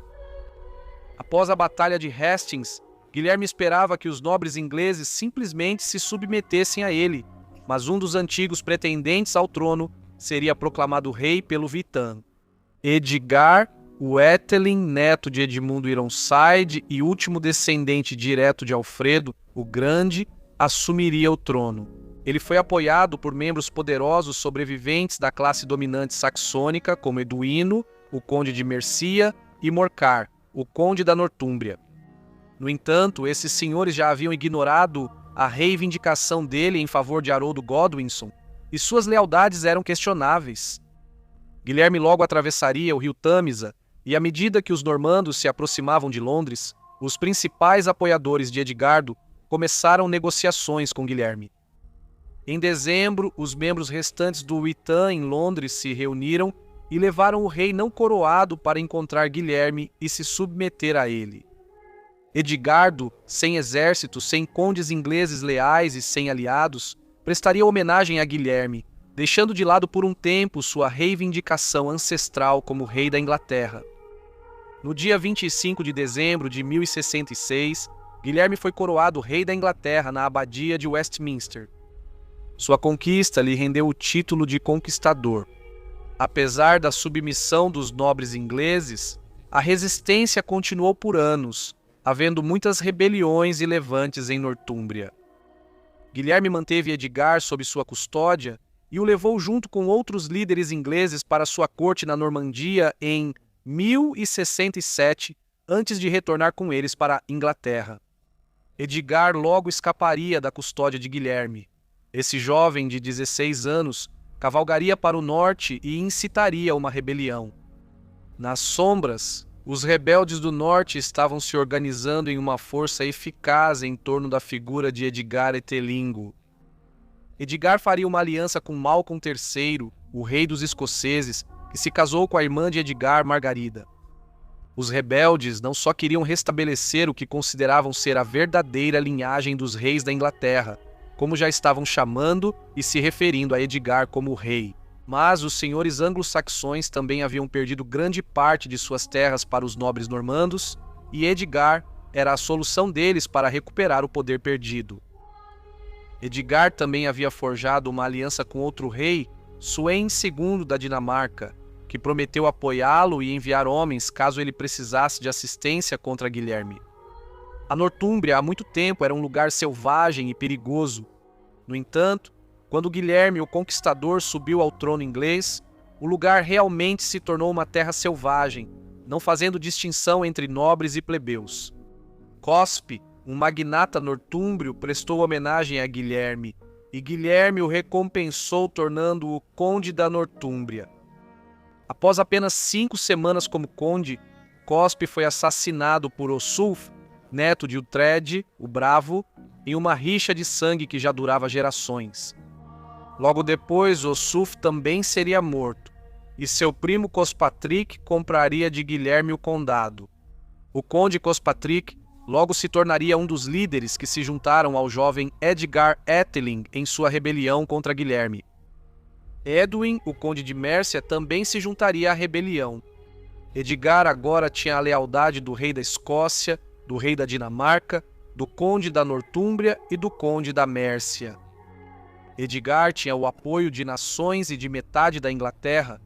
Após a Batalha de Hastings, Guilherme esperava que os nobres ingleses simplesmente se submetessem a ele, mas um dos antigos pretendentes ao trono seria proclamado rei pelo Vitan. Edgar Wettelin, neto de Edmundo Ironside e último descendente direto de Alfredo, o Grande, assumiria o trono. Ele foi apoiado por membros poderosos sobreviventes da classe dominante saxônica, como Eduino, o conde de Mercia, e Morcar, o conde da Nortúmbria. No entanto, esses senhores já haviam ignorado a reivindicação dele em favor de Haroldo Godwinson, e suas lealdades eram questionáveis. Guilherme logo atravessaria o rio Tâmisa, e à medida que os normandos se aproximavam de Londres, os principais apoiadores de Edgardo começaram negociações com Guilherme. Em dezembro, os membros restantes do Witan em Londres se reuniram e levaram o rei não coroado para encontrar Guilherme e se submeter a ele. Edgardo, sem exército, sem condes ingleses leais e sem aliados, prestaria homenagem a Guilherme, deixando de lado por um tempo sua reivindicação ancestral como rei da Inglaterra. No dia 25 de dezembro de 1066, Guilherme foi coroado rei da Inglaterra na abadia de Westminster. Sua conquista lhe rendeu o título de conquistador. Apesar da submissão dos nobres ingleses, a resistência continuou por anos, havendo muitas rebeliões e levantes em Nortúmbria. Guilherme manteve Edgar sob sua custódia e o levou junto com outros líderes ingleses para sua corte na Normandia em 1067, antes de retornar com eles para a Inglaterra. Edgar logo escaparia da custódia de Guilherme. Esse jovem de 16 anos cavalgaria para o norte e incitaria uma rebelião. Nas sombras, os rebeldes do norte estavam se organizando em uma força eficaz em torno da figura de Edgar Etelingo. Edgar faria uma aliança com Malcolm III, o rei dos escoceses, que se casou com a irmã de Edgar, Margarida. Os rebeldes não só queriam restabelecer o que consideravam ser a verdadeira linhagem dos reis da Inglaterra, como já estavam chamando e se referindo a Edgar como rei. Mas os senhores anglo-saxões também haviam perdido grande parte de suas terras para os nobres normandos, e Edgar era a solução deles para recuperar o poder perdido. Edgar também havia forjado uma aliança com outro rei, Sweyn II da Dinamarca, que prometeu apoiá-lo e enviar homens caso ele precisasse de assistência contra Guilherme. A Nortúmbria há muito tempo era um lugar selvagem e perigoso. No entanto, quando Guilherme, o Conquistador, subiu ao trono inglês, o lugar realmente se tornou uma terra selvagem, não fazendo distinção entre nobres e plebeus. Cospe, um magnata nortúmbrio, prestou homenagem a Guilherme, e Guilherme o recompensou tornando-o conde da Nortúmbria. Após apenas 5 semanas como conde, Cospe foi assassinado por Ossulf, neto de Uhtred, o Bravo, em uma rixa de sangue que já durava gerações. Logo depois, Ossulf também seria morto, e seu primo Cospatric compraria de Guilherme o condado. O conde Cospatric logo se tornaria um dos líderes que se juntaram ao jovem Edgar Ætheling em sua rebelião contra Guilherme. Edwin, o conde de Mércia, também se juntaria à rebelião. Edgar agora tinha a lealdade do rei da Escócia, do rei da Dinamarca, do conde da Nortúmbria e do conde da Mércia. Edgar tinha o apoio de nações e de metade da Inglaterra,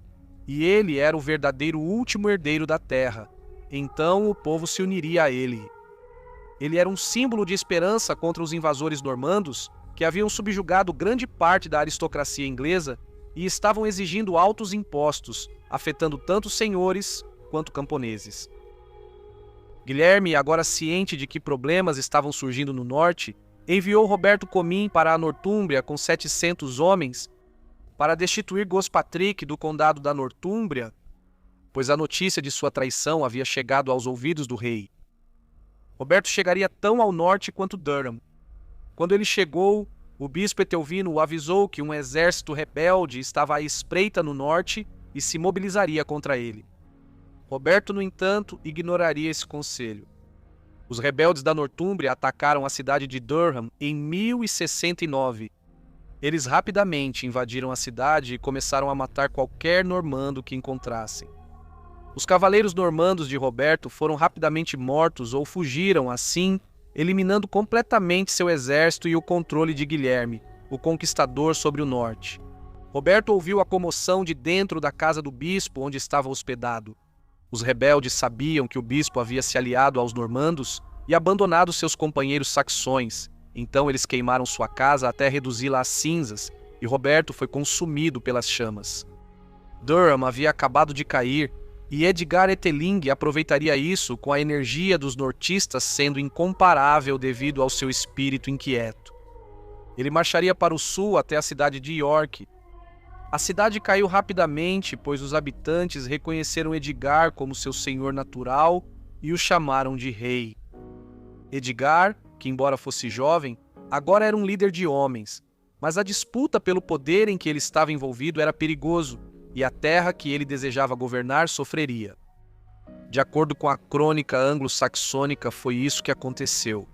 e ele era o verdadeiro último herdeiro da terra. Então o povo se uniria a ele. Ele era um símbolo de esperança contra os invasores normandos que haviam subjugado grande parte da aristocracia inglesa e estavam exigindo altos impostos, afetando tanto senhores quanto camponeses. Guilherme, agora ciente de que problemas estavam surgindo no norte, enviou Roberto Comyn para a Nortúmbria com 700 homens para destituir Gospatric do condado da Nortúmbria, pois a notícia de sua traição havia chegado aos ouvidos do rei. Roberto chegaria tão ao norte quanto Durham. Quando ele chegou, o bispo Etelvino o avisou que um exército rebelde estava à espreita no norte e se mobilizaria contra ele. Roberto, no entanto, ignoraria esse conselho. Os rebeldes da Nortúmbria atacaram a cidade de Durham em 1069. Eles rapidamente invadiram a cidade e começaram a matar qualquer normando que encontrassem. Os cavaleiros normandos de Roberto foram rapidamente mortos ou fugiram, assim, eliminando completamente seu exército e o controle de Guilherme, o conquistador sobre o norte. Roberto ouviu a comoção de dentro da casa do bispo onde estava hospedado. Os rebeldes sabiam que o bispo havia se aliado aos normandos e abandonado seus companheiros saxões, então eles queimaram sua casa até reduzi-la a cinzas e Roberto foi consumido pelas chamas. Durham havia acabado de cair e Edgar Ætheling aproveitaria isso com a energia dos nortistas sendo incomparável devido ao seu espírito inquieto. Ele marcharia para o sul até a cidade de York. A cidade caiu rapidamente, pois os habitantes reconheceram Edgar como seu senhor natural e o chamaram de rei. Edgar, que embora fosse jovem, agora era um líder de homens, mas a disputa pelo poder em que ele estava envolvido era perigoso, e a terra que ele desejava governar sofreria. De acordo com a crônica anglo-saxônica, foi isso que aconteceu.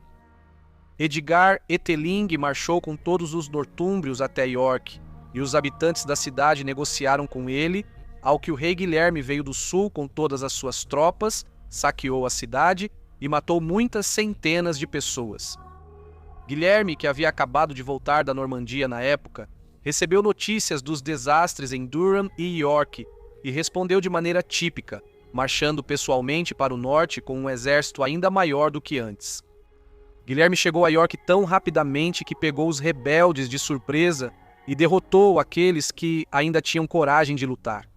Edgar Ætheling marchou com todos os nortúmbrios até York, e os habitantes da cidade negociaram com ele, ao que o rei Guilherme veio do sul com todas as suas tropas, saqueou a cidade e matou muitas centenas de pessoas. Guilherme, que havia acabado de voltar da Normandia na época, recebeu notícias dos desastres em Durham e York e respondeu de maneira típica, marchando pessoalmente para o norte com um exército ainda maior do que antes. Guilherme chegou a York tão rapidamente que pegou os rebeldes de surpresa e derrotou aqueles que ainda tinham coragem de lutar.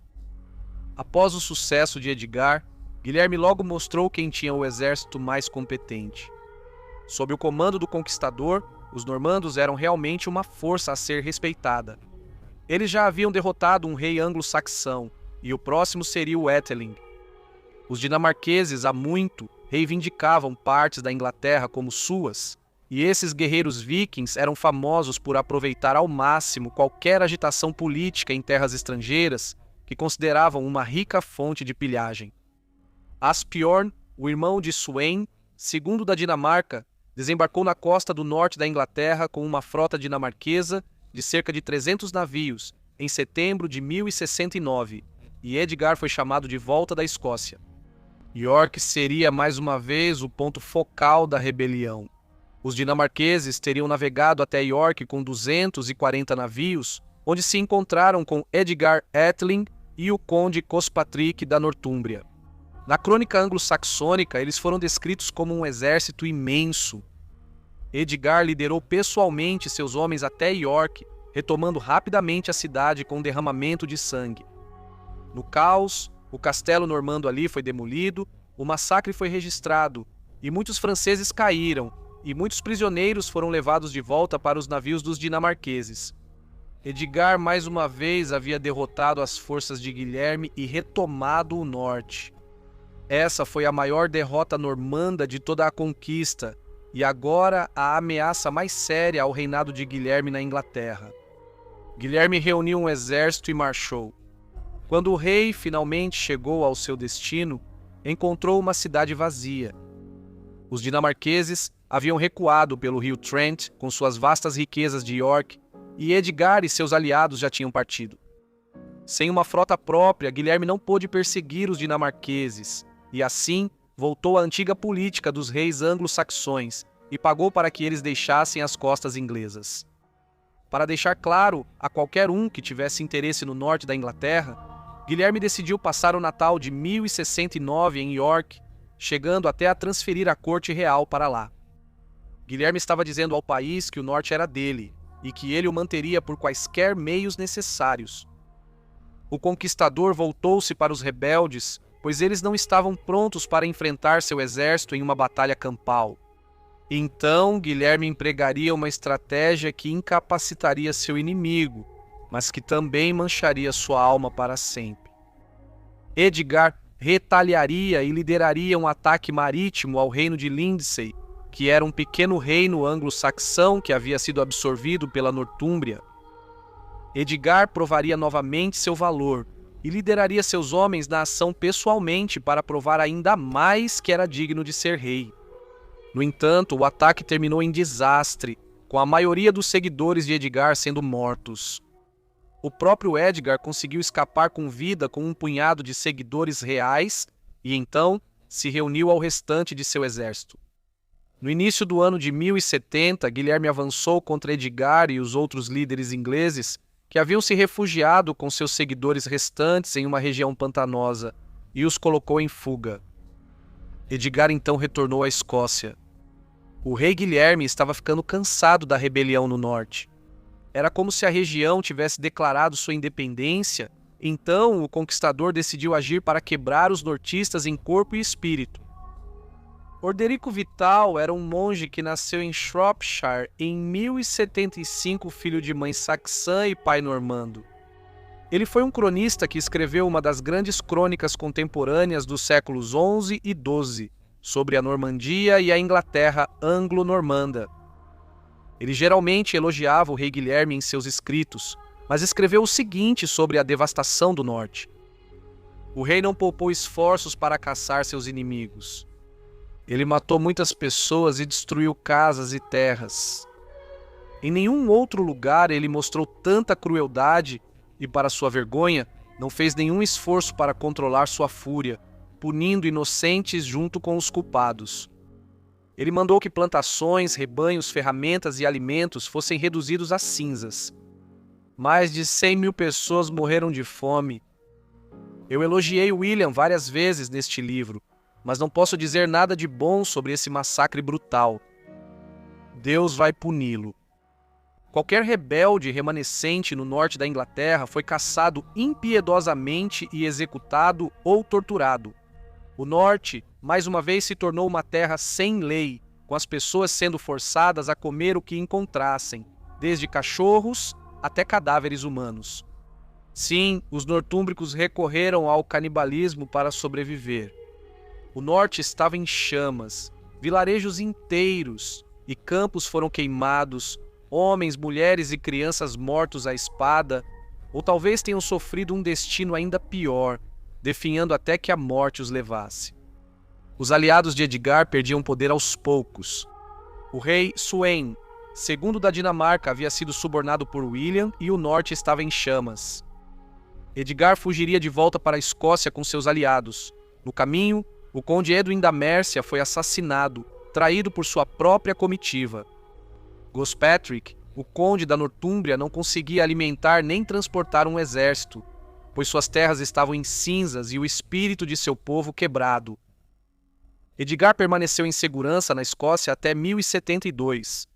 Após o sucesso de Edgar, Guilherme logo mostrou quem tinha o exército mais competente. Sob o comando do conquistador, os normandos eram realmente uma força a ser respeitada. Eles já haviam derrotado um rei anglo-saxão, e o próximo seria o Ætheling. Os dinamarqueses, há muito, reivindicavam partes da Inglaterra como suas, e esses guerreiros vikings eram famosos por aproveitar ao máximo qualquer agitação política em terras estrangeiras que consideravam uma rica fonte de pilhagem. Asbjorn, o irmão de Sweyn, segundo da Dinamarca, desembarcou na costa do norte da Inglaterra com uma frota dinamarquesa de cerca de 300 navios em setembro de 1069, e Edgar foi chamado de volta da Escócia. York seria mais uma vez o ponto focal da rebelião. Os dinamarqueses teriam navegado até York com 240 navios, onde se encontraram com Edgar Ætheling e o conde Cospatric da Nortúmbria. Na crônica anglo-saxônica, eles foram descritos como um exército imenso. Edgar liderou pessoalmente seus homens até York, retomando rapidamente a cidade com derramamento de sangue. No caos, O castelo normando ali foi demolido, o massacre foi registrado, e muitos franceses caíram, e muitos prisioneiros foram levados de volta para os navios dos dinamarqueses. Edgar mais uma vez havia derrotado as forças de Guilherme e retomado o norte. Essa foi a maior derrota normanda de toda a conquista, e agora a ameaça mais séria ao reinado de Guilherme na Inglaterra. Guilherme reuniu um exército e marchou. Quando o rei finalmente chegou ao seu destino, encontrou uma cidade vazia. Os dinamarqueses haviam recuado pelo rio Trent com suas vastas riquezas de York, e Edgar e seus aliados já tinham partido. Sem uma frota própria, Guilherme não pôde perseguir os dinamarqueses, e assim voltou à antiga política dos reis anglo-saxões e pagou para que eles deixassem as costas inglesas. Para deixar claro a qualquer um que tivesse interesse no norte da Inglaterra, Guilherme decidiu passar o Natal de 1069 em York, chegando até a transferir a corte real para lá. Guilherme estava dizendo ao país que o norte era dele e que ele o manteria por quaisquer meios necessários. O conquistador voltou-se para os rebeldes, pois eles não estavam prontos para enfrentar seu exército em uma batalha campal. Então, Guilherme empregaria uma estratégia que incapacitaria seu inimigo, mas que também mancharia sua alma para sempre. Edgar retaliaria e lideraria um ataque marítimo ao reino de Lindsey, que era um pequeno reino anglo-saxão que havia sido absorvido pela Nortúmbria. Edgar provaria novamente seu valor e lideraria seus homens na ação pessoalmente para provar ainda mais que era digno de ser rei. No entanto, o ataque terminou em desastre, com a maioria dos seguidores de Edgar sendo mortos. O próprio Edgar conseguiu escapar com vida com um punhado de seguidores reais e então se reuniu ao restante de seu exército. No início do ano de 1070, Guilherme avançou contra Edgar e os outros líderes ingleses que haviam se refugiado com seus seguidores restantes em uma região pantanosa e os colocou em fuga. Edgar então retornou à Escócia. O rei Guilherme estava ficando cansado da rebelião no norte. Era como se a região tivesse declarado sua independência, então o conquistador decidiu agir para quebrar os nortistas em corpo e espírito. Orderico Vital era um monge que nasceu em Shropshire em 1075, filho de mãe saxã e pai normando. Ele foi um cronista que escreveu uma das grandes crônicas contemporâneas dos séculos XI e XII, sobre a Normandia e a Inglaterra anglo-normanda. Ele geralmente elogiava o rei Guilherme em seus escritos, mas escreveu o seguinte sobre a devastação do norte. O rei não poupou esforços para caçar seus inimigos. Ele matou muitas pessoas e destruiu casas e terras. Em nenhum outro lugar ele mostrou tanta crueldade e, para sua vergonha, não fez nenhum esforço para controlar sua fúria, punindo inocentes junto com os culpados. Ele mandou que plantações, rebanhos, ferramentas e alimentos fossem reduzidos a cinzas. Mais de 100.000 pessoas morreram de fome. Eu elogiei William várias vezes neste livro, mas não posso dizer nada de bom sobre esse massacre brutal. Deus vai puni-lo. Qualquer rebelde remanescente no norte da Inglaterra foi caçado impiedosamente e executado ou torturado. O norte, mais uma vez, se tornou uma terra sem lei, com as pessoas sendo forçadas a comer o que encontrassem, desde cachorros até cadáveres humanos. Sim, os nortúmbricos recorreram ao canibalismo para sobreviver. O norte estava em chamas, vilarejos inteiros e campos foram queimados, homens, mulheres e crianças mortos à espada, ou talvez tenham sofrido um destino ainda pior, definhando até que a morte os levasse. Os aliados de Edgar perdiam poder aos poucos. O rei Sweyn, segundo da Dinamarca, havia sido subornado por William e o norte estava em chamas. Edgar fugiria de volta para a Escócia com seus aliados. No caminho, o conde Edwin da Mércia foi assassinado, traído por sua própria comitiva. Gospatrick, o conde da Nortúmbria, não conseguia alimentar nem transportar um exército, pois suas terras estavam em cinzas e o espírito de seu povo quebrado. Edgar permaneceu em segurança na Escócia até 1072.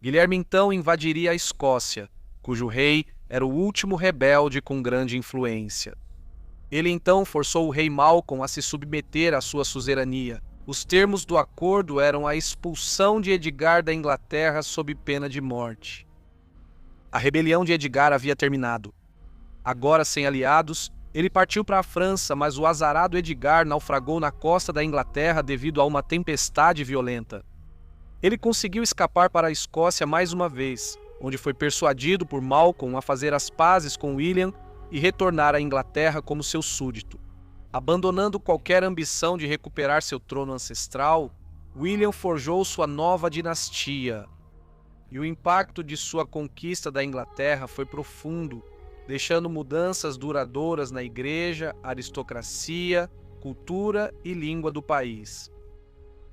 Guilherme então invadiria a Escócia, cujo rei era o último rebelde com grande influência. Ele então forçou o rei Malcolm a se submeter à sua suzerania. Os termos do acordo eram a expulsão de Edgar da Inglaterra sob pena de morte. A rebelião de Edgar havia terminado. Agora sem aliados, ele partiu para a França, mas o azarado Edgar naufragou na costa da Inglaterra devido a uma tempestade violenta. Ele conseguiu escapar para a Escócia mais uma vez, onde foi persuadido por Malcolm a fazer as pazes com William e retornar à Inglaterra como seu súdito. Abandonando qualquer ambição de recuperar seu trono ancestral, William forjou sua nova dinastia. E o impacto de sua conquista da Inglaterra foi profundo, deixando mudanças duradouras na igreja, aristocracia, cultura e língua do país.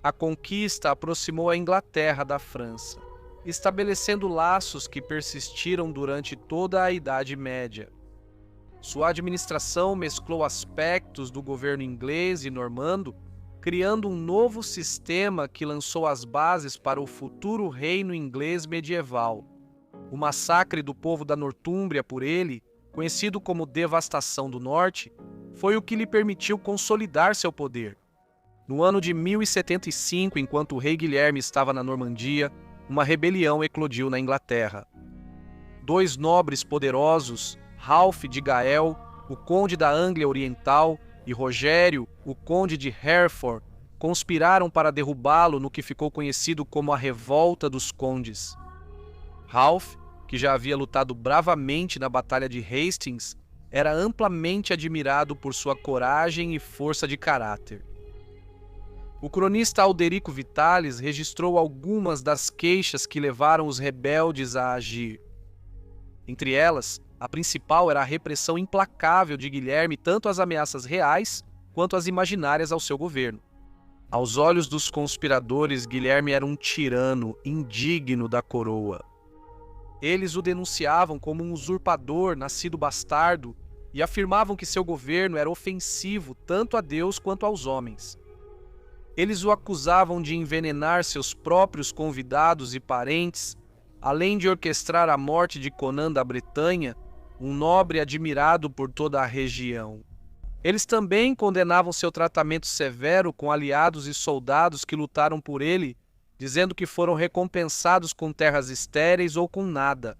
A conquista aproximou a Inglaterra da França, estabelecendo laços que persistiram durante toda a Idade Média. Sua administração mesclou aspectos do governo inglês e normando, criando um novo sistema que lançou as bases para o futuro reino inglês medieval. O massacre do povo da Nortúmbria por ele, conhecido como Devastação do Norte, foi o que lhe permitiu consolidar seu poder. No ano de 1075, enquanto o rei Guilherme estava na Normandia, uma rebelião eclodiu na Inglaterra. Dois nobres poderosos, Ralph de Gael, o conde da Anglia Oriental, e Rogério, o conde de Hereford, conspiraram para derrubá-lo no que ficou conhecido como a Revolta dos Condes. Ralph, que já havia lutado bravamente na Batalha de Hastings, era amplamente admirado por sua coragem e força de caráter. O cronista Alderico Vitalis registrou algumas das queixas que levaram os rebeldes a agir. Entre elas, a principal era a repressão implacável de Guilherme tanto às ameaças reais quanto às imaginárias ao seu governo. Aos olhos dos conspiradores, Guilherme era um tirano indigno da coroa. Eles o denunciavam como um usurpador nascido bastardo e afirmavam que seu governo era ofensivo tanto a Deus quanto aos homens. Eles o acusavam de envenenar seus próprios convidados e parentes, além de orquestrar a morte de Conan da Bretanha, um nobre admirado por toda a região. Eles também condenavam seu tratamento severo com aliados e soldados que lutaram por ele, dizendo que foram recompensados com terras estéreis ou com nada.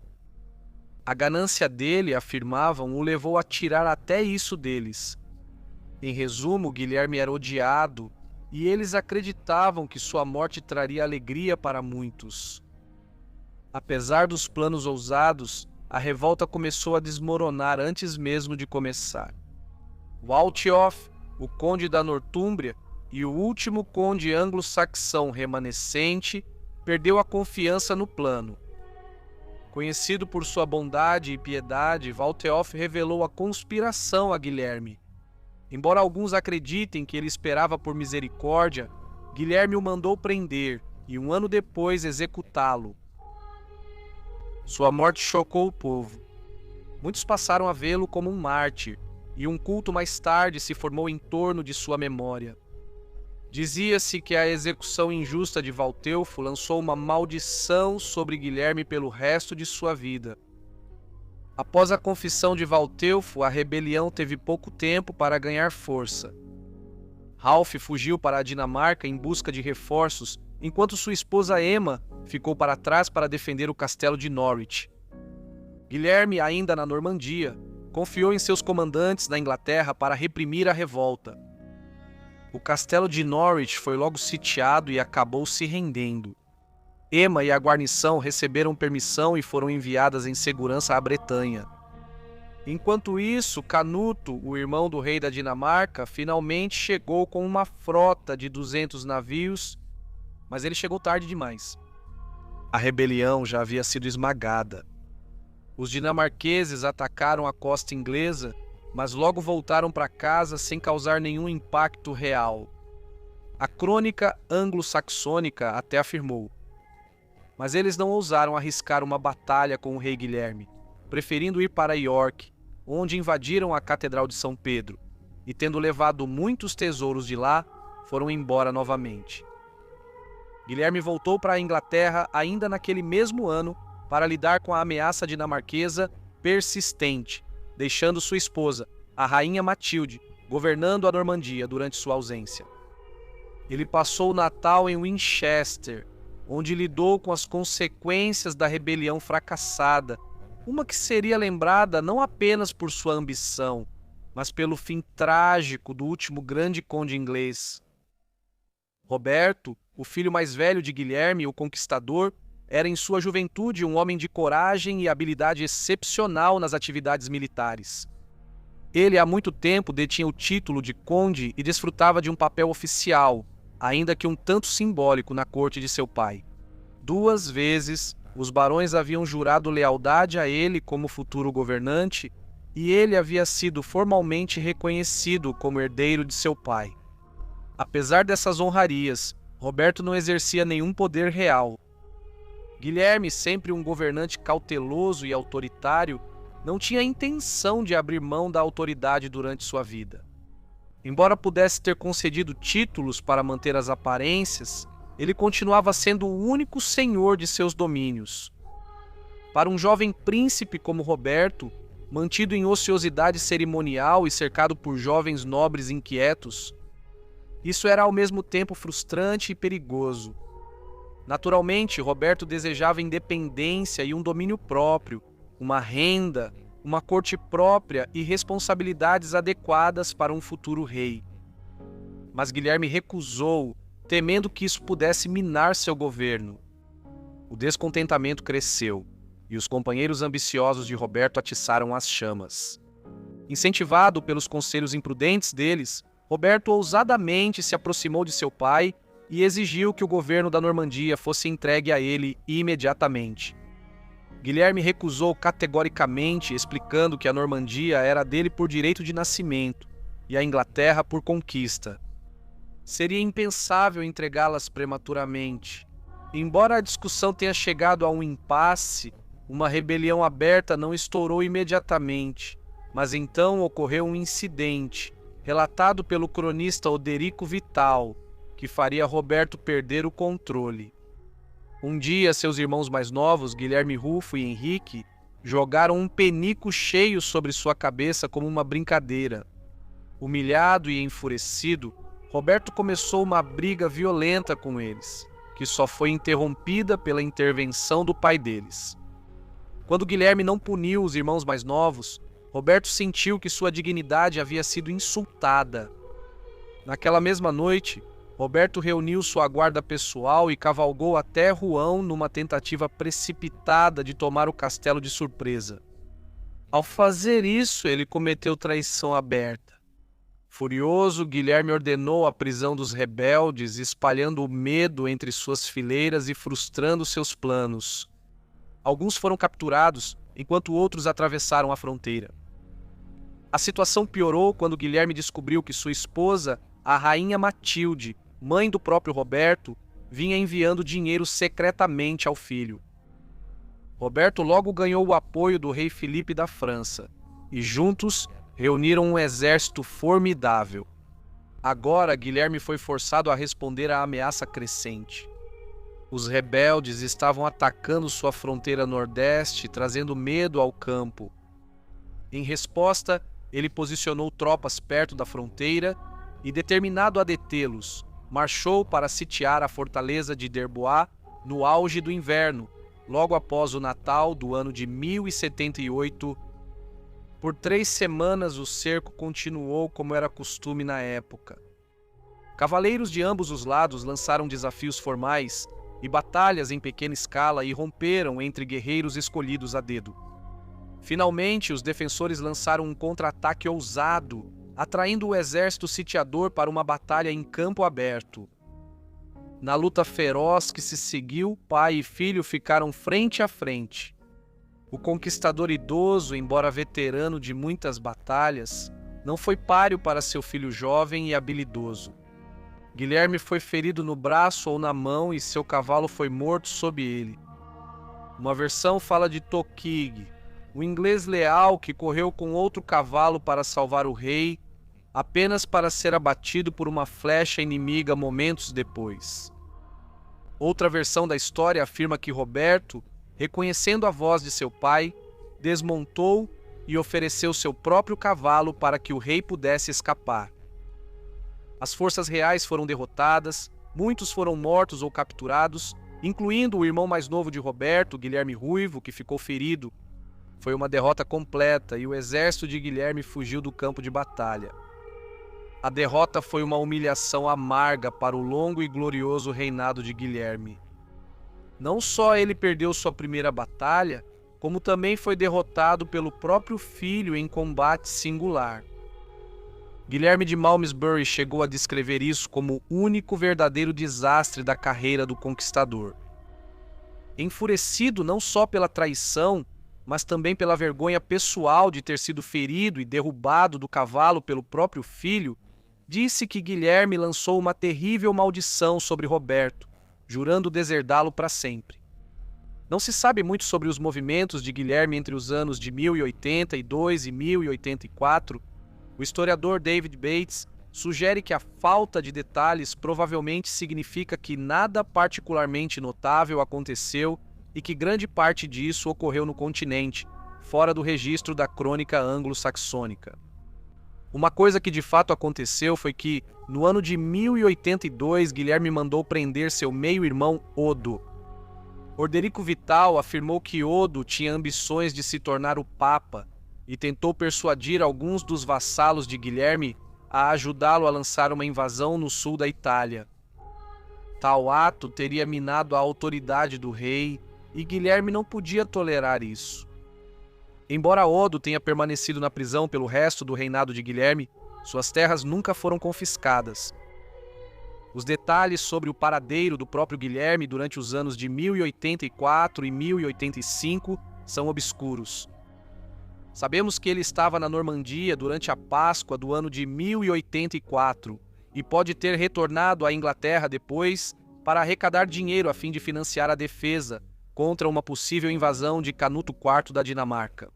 A ganância dele, afirmavam, o levou a tirar até isso deles. Em resumo, Guilherme era odiado, e eles acreditavam que sua morte traria alegria para muitos. Apesar dos planos ousados, a revolta começou a desmoronar antes mesmo de começar. Waltheof, o conde da Nortúmbria e o último conde anglo-saxão remanescente, perdeu a confiança no plano. Conhecido por sua bondade e piedade, Waltheof revelou a conspiração a Guilherme. Embora alguns acreditem que ele esperava por misericórdia, Guilherme o mandou prender e 1 ano depois executá-lo. Sua morte chocou o povo. Muitos passaram a vê-lo como um mártir, e um culto mais tarde se formou em torno de sua memória. Dizia-se que a execução injusta de Walteufo lançou uma maldição sobre Guilherme pelo resto de sua vida. Após a confissão de Walteufo, a rebelião teve pouco tempo para ganhar força. Ralph fugiu para a Dinamarca em busca de reforços, enquanto sua esposa Emma ficou para trás para defender o castelo de Norwich. Guilherme, ainda na Normandia, confiou em seus comandantes na Inglaterra para reprimir a revolta. O castelo de Norwich foi logo sitiado e acabou se rendendo. Emma e a guarnição receberam permissão e foram enviadas em segurança à Bretanha. Enquanto isso, Canuto, o irmão do rei da Dinamarca, finalmente chegou com uma frota de 200 navios, mas ele chegou tarde demais. A rebelião já havia sido esmagada. Os dinamarqueses atacaram a costa inglesa, mas logo voltaram para casa sem causar nenhum impacto real. A crônica anglo-saxônica até afirmou: mas eles não ousaram arriscar uma batalha com o rei Guilherme, preferindo ir para York, onde invadiram a Catedral de São Pedro, e tendo levado muitos tesouros de lá, foram embora novamente. Guilherme voltou para a Inglaterra ainda naquele mesmo ano para lidar com a ameaça dinamarquesa persistente, deixando sua esposa, a rainha Matilde, governando a Normandia durante sua ausência. Ele passou o Natal em Winchester, onde lidou com as consequências da rebelião fracassada, uma que seria lembrada não apenas por sua ambição, mas pelo fim trágico do último grande conde inglês. Roberto, o filho mais velho de Guilherme, o Conquistador, era em sua juventude um homem de coragem e habilidade excepcional nas atividades militares. Ele há muito tempo detinha o título de conde e desfrutava de um papel oficial, ainda que um tanto simbólico, na corte de seu pai. 2 vezes, os barões haviam jurado lealdade a ele como futuro governante e ele havia sido formalmente reconhecido como herdeiro de seu pai. Apesar dessas honrarias, Roberto não exercia nenhum poder real. Guilherme, sempre um governante cauteloso e autoritário, não tinha intenção de abrir mão da autoridade durante sua vida. Embora pudesse ter concedido títulos para manter as aparências, ele continuava sendo o único senhor de seus domínios. Para um jovem príncipe como Roberto, mantido em ociosidade cerimonial e cercado por jovens nobres inquietos, isso era ao mesmo tempo frustrante e perigoso. Naturalmente, Roberto desejava independência e um domínio próprio, uma renda, uma corte própria e responsabilidades adequadas para um futuro rei. Mas Guilherme recusou, temendo que isso pudesse minar seu governo. O descontentamento cresceu, e os companheiros ambiciosos de Roberto atiçaram as chamas. Incentivado pelos conselhos imprudentes deles, Roberto ousadamente se aproximou de seu pai e exigiu que o governo da Normandia fosse entregue a ele imediatamente. Guilherme recusou categoricamente, explicando que a Normandia era dele por direito de nascimento e a Inglaterra por conquista. Seria impensável entregá-las prematuramente. Embora a discussão tenha chegado a um impasse, uma rebelião aberta não estourou imediatamente, mas então ocorreu um incidente, relatado pelo cronista Oderico Vital, que faria Roberto perder o controle. Um dia, seus irmãos mais novos, Guilherme Rufo e Henrique, jogaram um penico cheio sobre sua cabeça como uma brincadeira. Humilhado e enfurecido, Roberto começou uma briga violenta com eles, que só foi interrompida pela intervenção do pai deles. Quando Guilherme não puniu os irmãos mais novos, Roberto sentiu que sua dignidade havia sido insultada. Naquela mesma noite, Roberto reuniu sua guarda pessoal e cavalgou até Rouen numa tentativa precipitada de tomar o castelo de surpresa. Ao fazer isso, ele cometeu traição aberta. Furioso, Guilherme ordenou a prisão dos rebeldes, espalhando o medo entre suas fileiras e frustrando seus planos. Alguns foram capturados, enquanto outros atravessaram a fronteira. A situação piorou quando Guilherme descobriu que sua esposa, a rainha Matilde, mãe do próprio Roberto, vinha enviando dinheiro secretamente ao filho. Roberto logo ganhou o apoio do rei Filipe da França, e juntos reuniram um exército formidável. Agora, Guilherme foi forçado a responder à ameaça crescente. Os rebeldes estavam atacando sua fronteira nordeste, trazendo medo ao campo. Em resposta, ele posicionou tropas perto da fronteira e, determinado a detê-los, marchou para sitiar a fortaleza de Derbois no auge do inverno, logo após o Natal do ano de 1078. Por 3 semanas o cerco continuou como era costume na época. Cavaleiros de ambos os lados lançaram desafios formais e batalhas em pequena escala irromperam entre guerreiros escolhidos a dedo. Finalmente, os defensores lançaram um contra-ataque ousado, atraindo o exército sitiador para uma batalha em campo aberto. Na luta feroz que se seguiu, pai e filho ficaram frente a frente. O conquistador idoso, embora veterano de muitas batalhas, não foi páreo para seu filho jovem e habilidoso. Guilherme foi ferido no braço ou na mão e seu cavalo foi morto sob ele. Uma versão fala de Tokig, um inglês leal que correu com outro cavalo para salvar o rei, apenas para ser abatido por uma flecha inimiga momentos depois. Outra versão da história afirma que Roberto, reconhecendo a voz de seu pai, desmontou e ofereceu seu próprio cavalo para que o rei pudesse escapar. As forças reais foram derrotadas, muitos foram mortos ou capturados, incluindo o irmão mais novo de Roberto, Guilherme Ruivo, que ficou ferido. Foi uma derrota completa e o exército de Guilherme fugiu do campo de batalha. A derrota foi uma humilhação amarga para o longo e glorioso reinado de Guilherme. Não só ele perdeu sua primeira batalha, como também foi derrotado pelo próprio filho em combate singular. Guilherme de Malmesbury chegou a descrever isso como o único verdadeiro desastre da carreira do conquistador. Enfurecido não só pela traição, mas também pela vergonha pessoal de ter sido ferido e derrubado do cavalo pelo próprio filho, disse que Guilherme lançou uma terrível maldição sobre Roberto, jurando deserdá-lo para sempre. Não se sabe muito sobre os movimentos de Guilherme entre os anos de 1082 e 1084. O historiador David Bates sugere que a falta de detalhes provavelmente significa que nada particularmente notável aconteceu e que grande parte disso ocorreu no continente, fora do registro da crônica anglo-saxônica. Uma coisa que de fato aconteceu foi que, no ano de 1082, Guilherme mandou prender seu meio-irmão Odo. Orderico Vital afirmou que Odo tinha ambições de se tornar o Papa e tentou persuadir alguns dos vassalos de Guilherme a ajudá-lo a lançar uma invasão no sul da Itália. Tal ato teria minado a autoridade do rei e Guilherme não podia tolerar isso. Embora Odo tenha permanecido na prisão pelo resto do reinado de Guilherme, suas terras nunca foram confiscadas. Os detalhes sobre o paradeiro do próprio Guilherme durante os anos de 1084 e 1085 são obscuros. Sabemos que ele estava na Normandia durante a Páscoa do ano de 1084 e pode ter retornado à Inglaterra depois para arrecadar dinheiro a fim de financiar a defesa contra uma possível invasão de Canuto IV da Dinamarca.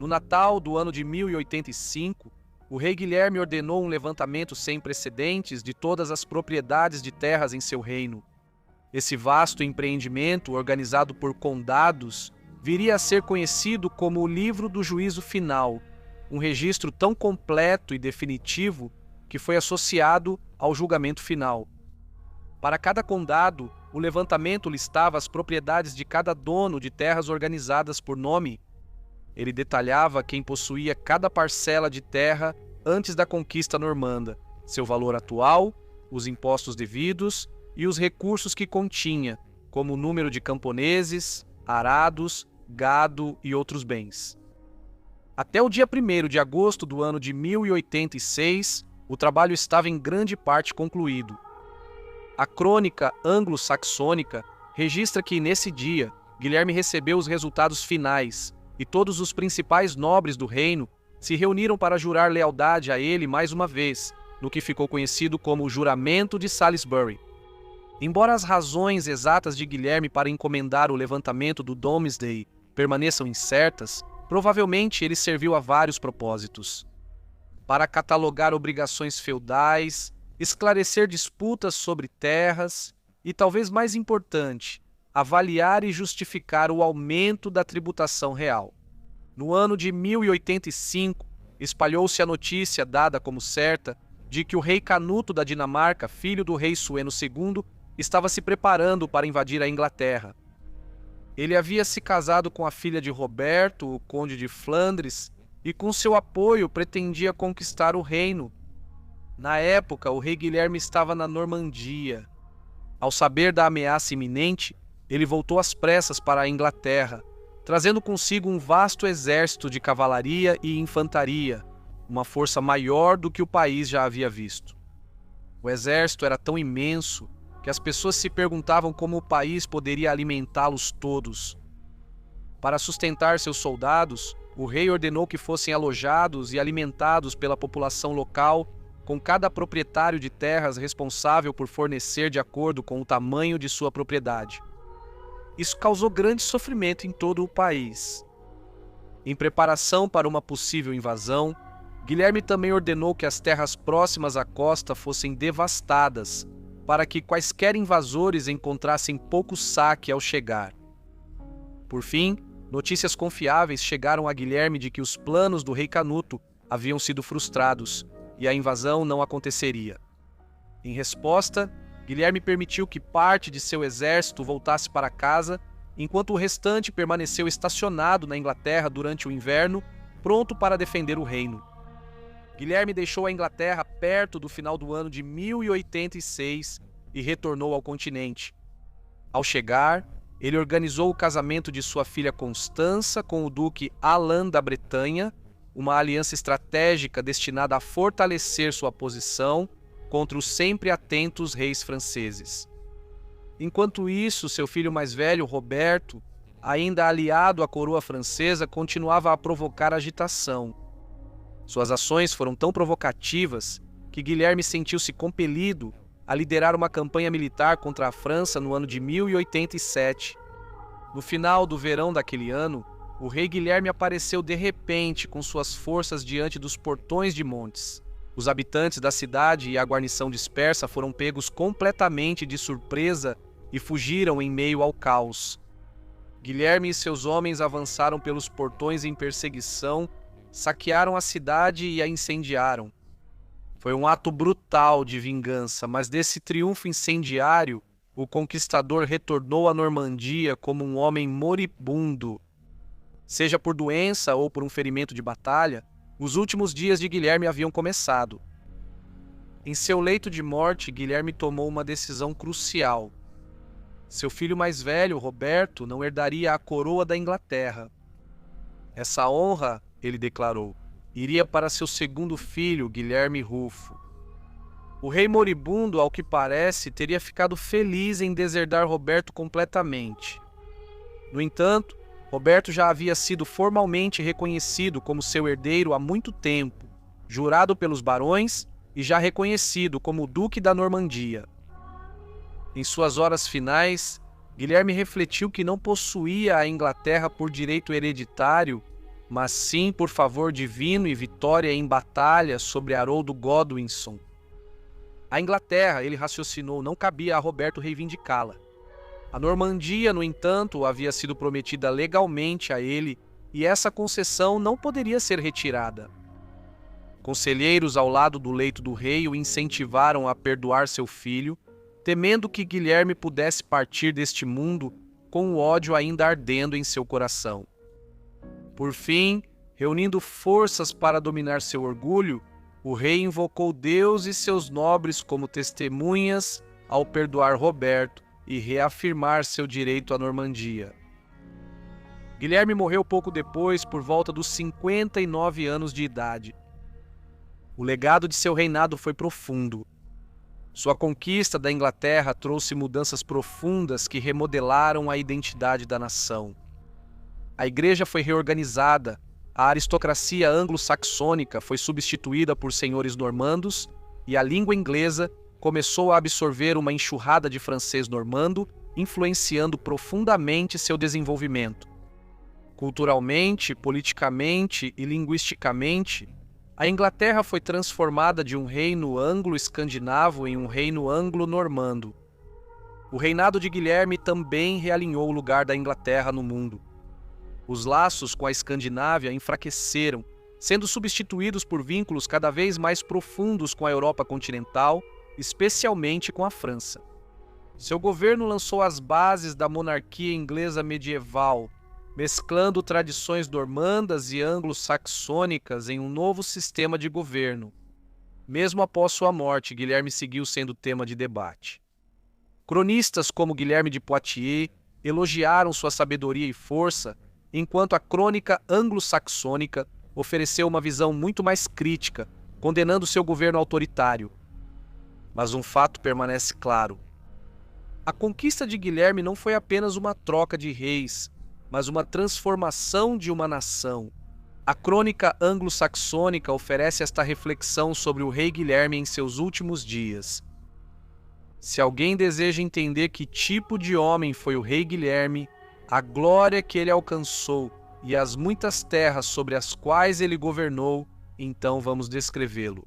No Natal do ano de 1085, o rei Guilherme ordenou um levantamento sem precedentes de todas as propriedades de terras em seu reino. Esse vasto empreendimento, organizado por condados, viria a ser conhecido como o Livro do Juízo Final, um registro tão completo e definitivo que foi associado ao julgamento final. Para cada condado, o levantamento listava as propriedades de cada dono de terras organizadas por nome. Ele detalhava quem possuía cada parcela de terra antes da conquista normanda, seu valor atual, os impostos devidos e os recursos que continha, como o número de camponeses, arados, gado e outros bens. Até o dia 1º de agosto do ano de 1086, o trabalho estava em grande parte concluído. A crônica anglo-saxônica registra que, nesse dia, Guilherme recebeu os resultados finais e todos os principais nobres do reino se reuniram para jurar lealdade a ele mais uma vez, no que ficou conhecido como o Juramento de Salisbury. Embora as razões exatas de Guilherme para encomendar o levantamento do Domesday permaneçam incertas, provavelmente ele serviu a vários propósitos. Para catalogar obrigações feudais, esclarecer disputas sobre terras e, talvez mais importante, avaliar e justificar o aumento da tributação real. No ano de 1085, espalhou-se a notícia, dada como certa, de que o rei Canuto da Dinamarca, filho do rei Sueno II, estava se preparando para invadir a Inglaterra. Ele havia se casado com a filha de Roberto, o conde de Flandres, e com seu apoio pretendia conquistar o reino. Na época, o rei Guilherme estava na Normandia. Ao saber da ameaça iminente, ele voltou às pressas para a Inglaterra, trazendo consigo um vasto exército de cavalaria e infantaria, uma força maior do que o país já havia visto. O exército era tão imenso que as pessoas se perguntavam como o país poderia alimentá-los todos. Para sustentar seus soldados, o rei ordenou que fossem alojados e alimentados pela população local, com cada proprietário de terras responsável por fornecer de acordo com o tamanho de sua propriedade. Isso causou grande sofrimento em todo o país. Em preparação para uma possível invasão, Guilherme também ordenou que as terras próximas à costa fossem devastadas, para que quaisquer invasores encontrassem pouco saque ao chegar. Por fim, notícias confiáveis chegaram a Guilherme de que os planos do rei Canuto haviam sido frustrados e a invasão não aconteceria. Em resposta, Guilherme permitiu que parte de seu exército voltasse para casa, enquanto o restante permaneceu estacionado na Inglaterra durante o inverno, pronto para defender o reino. Guilherme deixou a Inglaterra perto do final do ano de 1086 e retornou ao continente. Ao chegar, ele organizou o casamento de sua filha Constança com o duque Alan da Bretanha, uma aliança estratégica destinada a fortalecer sua posição contra os sempre atentos reis franceses. Enquanto isso, seu filho mais velho, Roberto, ainda aliado à coroa francesa, continuava a provocar agitação. Suas ações foram tão provocativas que Guilherme sentiu-se compelido a liderar uma campanha militar contra a França no ano de 1087. No final do verão daquele ano, o rei Guilherme apareceu de repente com suas forças diante dos portões de Montes. Os habitantes da cidade e a guarnição dispersa foram pegos completamente de surpresa e fugiram em meio ao caos. Guilherme e seus homens avançaram pelos portões em perseguição, saquearam a cidade e a incendiaram. Foi um ato brutal de vingança, mas desse triunfo incendiário, o conquistador retornou à Normandia como um homem moribundo. Seja por doença ou por um ferimento de batalha, os últimos dias de Guilherme haviam começado. Em seu leito de morte, Guilherme tomou uma decisão crucial. Seu filho mais velho, Roberto, não herdaria a coroa da Inglaterra. Essa honra, ele declarou, iria para seu segundo filho, Guilherme Rufo. O rei moribundo, ao que parece, teria ficado feliz em deserdar Roberto completamente. No entanto, Roberto já havia sido formalmente reconhecido como seu herdeiro há muito tempo, jurado pelos barões e já reconhecido como Duque da Normandia. Em suas horas finais, Guilherme refletiu que não possuía a Inglaterra por direito hereditário, mas sim por favor divino e vitória em batalha sobre Haroldo Godwinson. A Inglaterra, ele raciocinou, não cabia a Roberto reivindicá-la. A Normandia, no entanto, havia sido prometida legalmente a ele e essa concessão não poderia ser retirada. Conselheiros ao lado do leito do rei o incentivaram a perdoar seu filho, temendo que Guilherme pudesse partir deste mundo com o ódio ainda ardendo em seu coração. Por fim, reunindo forças para dominar seu orgulho, o rei invocou Deus e seus nobres como testemunhas ao perdoar Roberto e reafirmar seu direito à Normandia. Guilherme morreu pouco depois, por volta dos 59 anos de idade. O legado de seu reinado foi profundo. Sua conquista da Inglaterra trouxe mudanças profundas que remodelaram a identidade da nação. A igreja foi reorganizada, a aristocracia anglo-saxônica foi substituída por senhores normandos e a língua inglesa começou a absorver uma enxurrada de francês normando, influenciando profundamente seu desenvolvimento. Culturalmente, politicamente e linguisticamente, a Inglaterra foi transformada de um reino anglo-escandinavo em um reino anglo-normando. O reinado de Guilherme também realinhou o lugar da Inglaterra no mundo. Os laços com a Escandinávia enfraqueceram, sendo substituídos por vínculos cada vez mais profundos com a Europa continental, especialmente com a França. Seu governo lançou as bases da monarquia inglesa medieval, mesclando tradições normandas e anglo-saxônicas em um novo sistema de governo. Mesmo após sua morte, Guilherme seguiu sendo tema de debate. Cronistas como Guilherme de Poitiers elogiaram sua sabedoria e força, enquanto a crônica anglo-saxônica ofereceu uma visão muito mais crítica, condenando seu governo autoritário. Mas um fato permanece claro. A conquista de Guilherme não foi apenas uma troca de reis, mas uma transformação de uma nação. A crônica anglo-saxônica oferece esta reflexão sobre o rei Guilherme em seus últimos dias. Se alguém deseja entender que tipo de homem foi o rei Guilherme, a glória que ele alcançou e as muitas terras sobre as quais ele governou, então vamos descrevê-lo.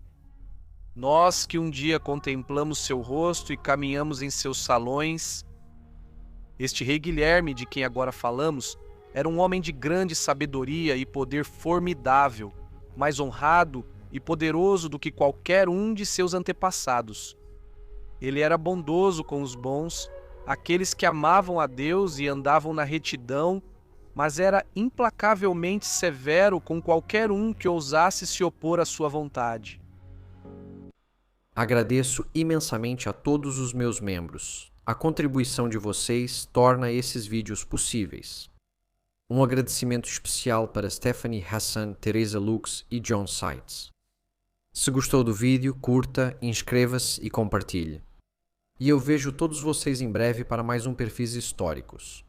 Nós que um dia contemplamos seu rosto e caminhamos em seus salões, este rei Guilherme, de quem agora falamos, Era um homem de grande sabedoria e poder formidável, mais honrado e poderoso do que qualquer um de seus antepassados. Ele era bondoso com os bons, aqueles que amavam a Deus e andavam na retidão, mas era implacavelmente severo com qualquer um que ousasse se opor à sua vontade. Agradeço imensamente a todos os meus membros. A contribuição de vocês torna esses vídeos possíveis. Um agradecimento especial para Stephanie Hassan, Teresa Lux e John Seitz. Se gostou do vídeo, curta, inscreva-se e compartilhe. E eu vejo todos vocês em breve para mais um Perfis Históricos.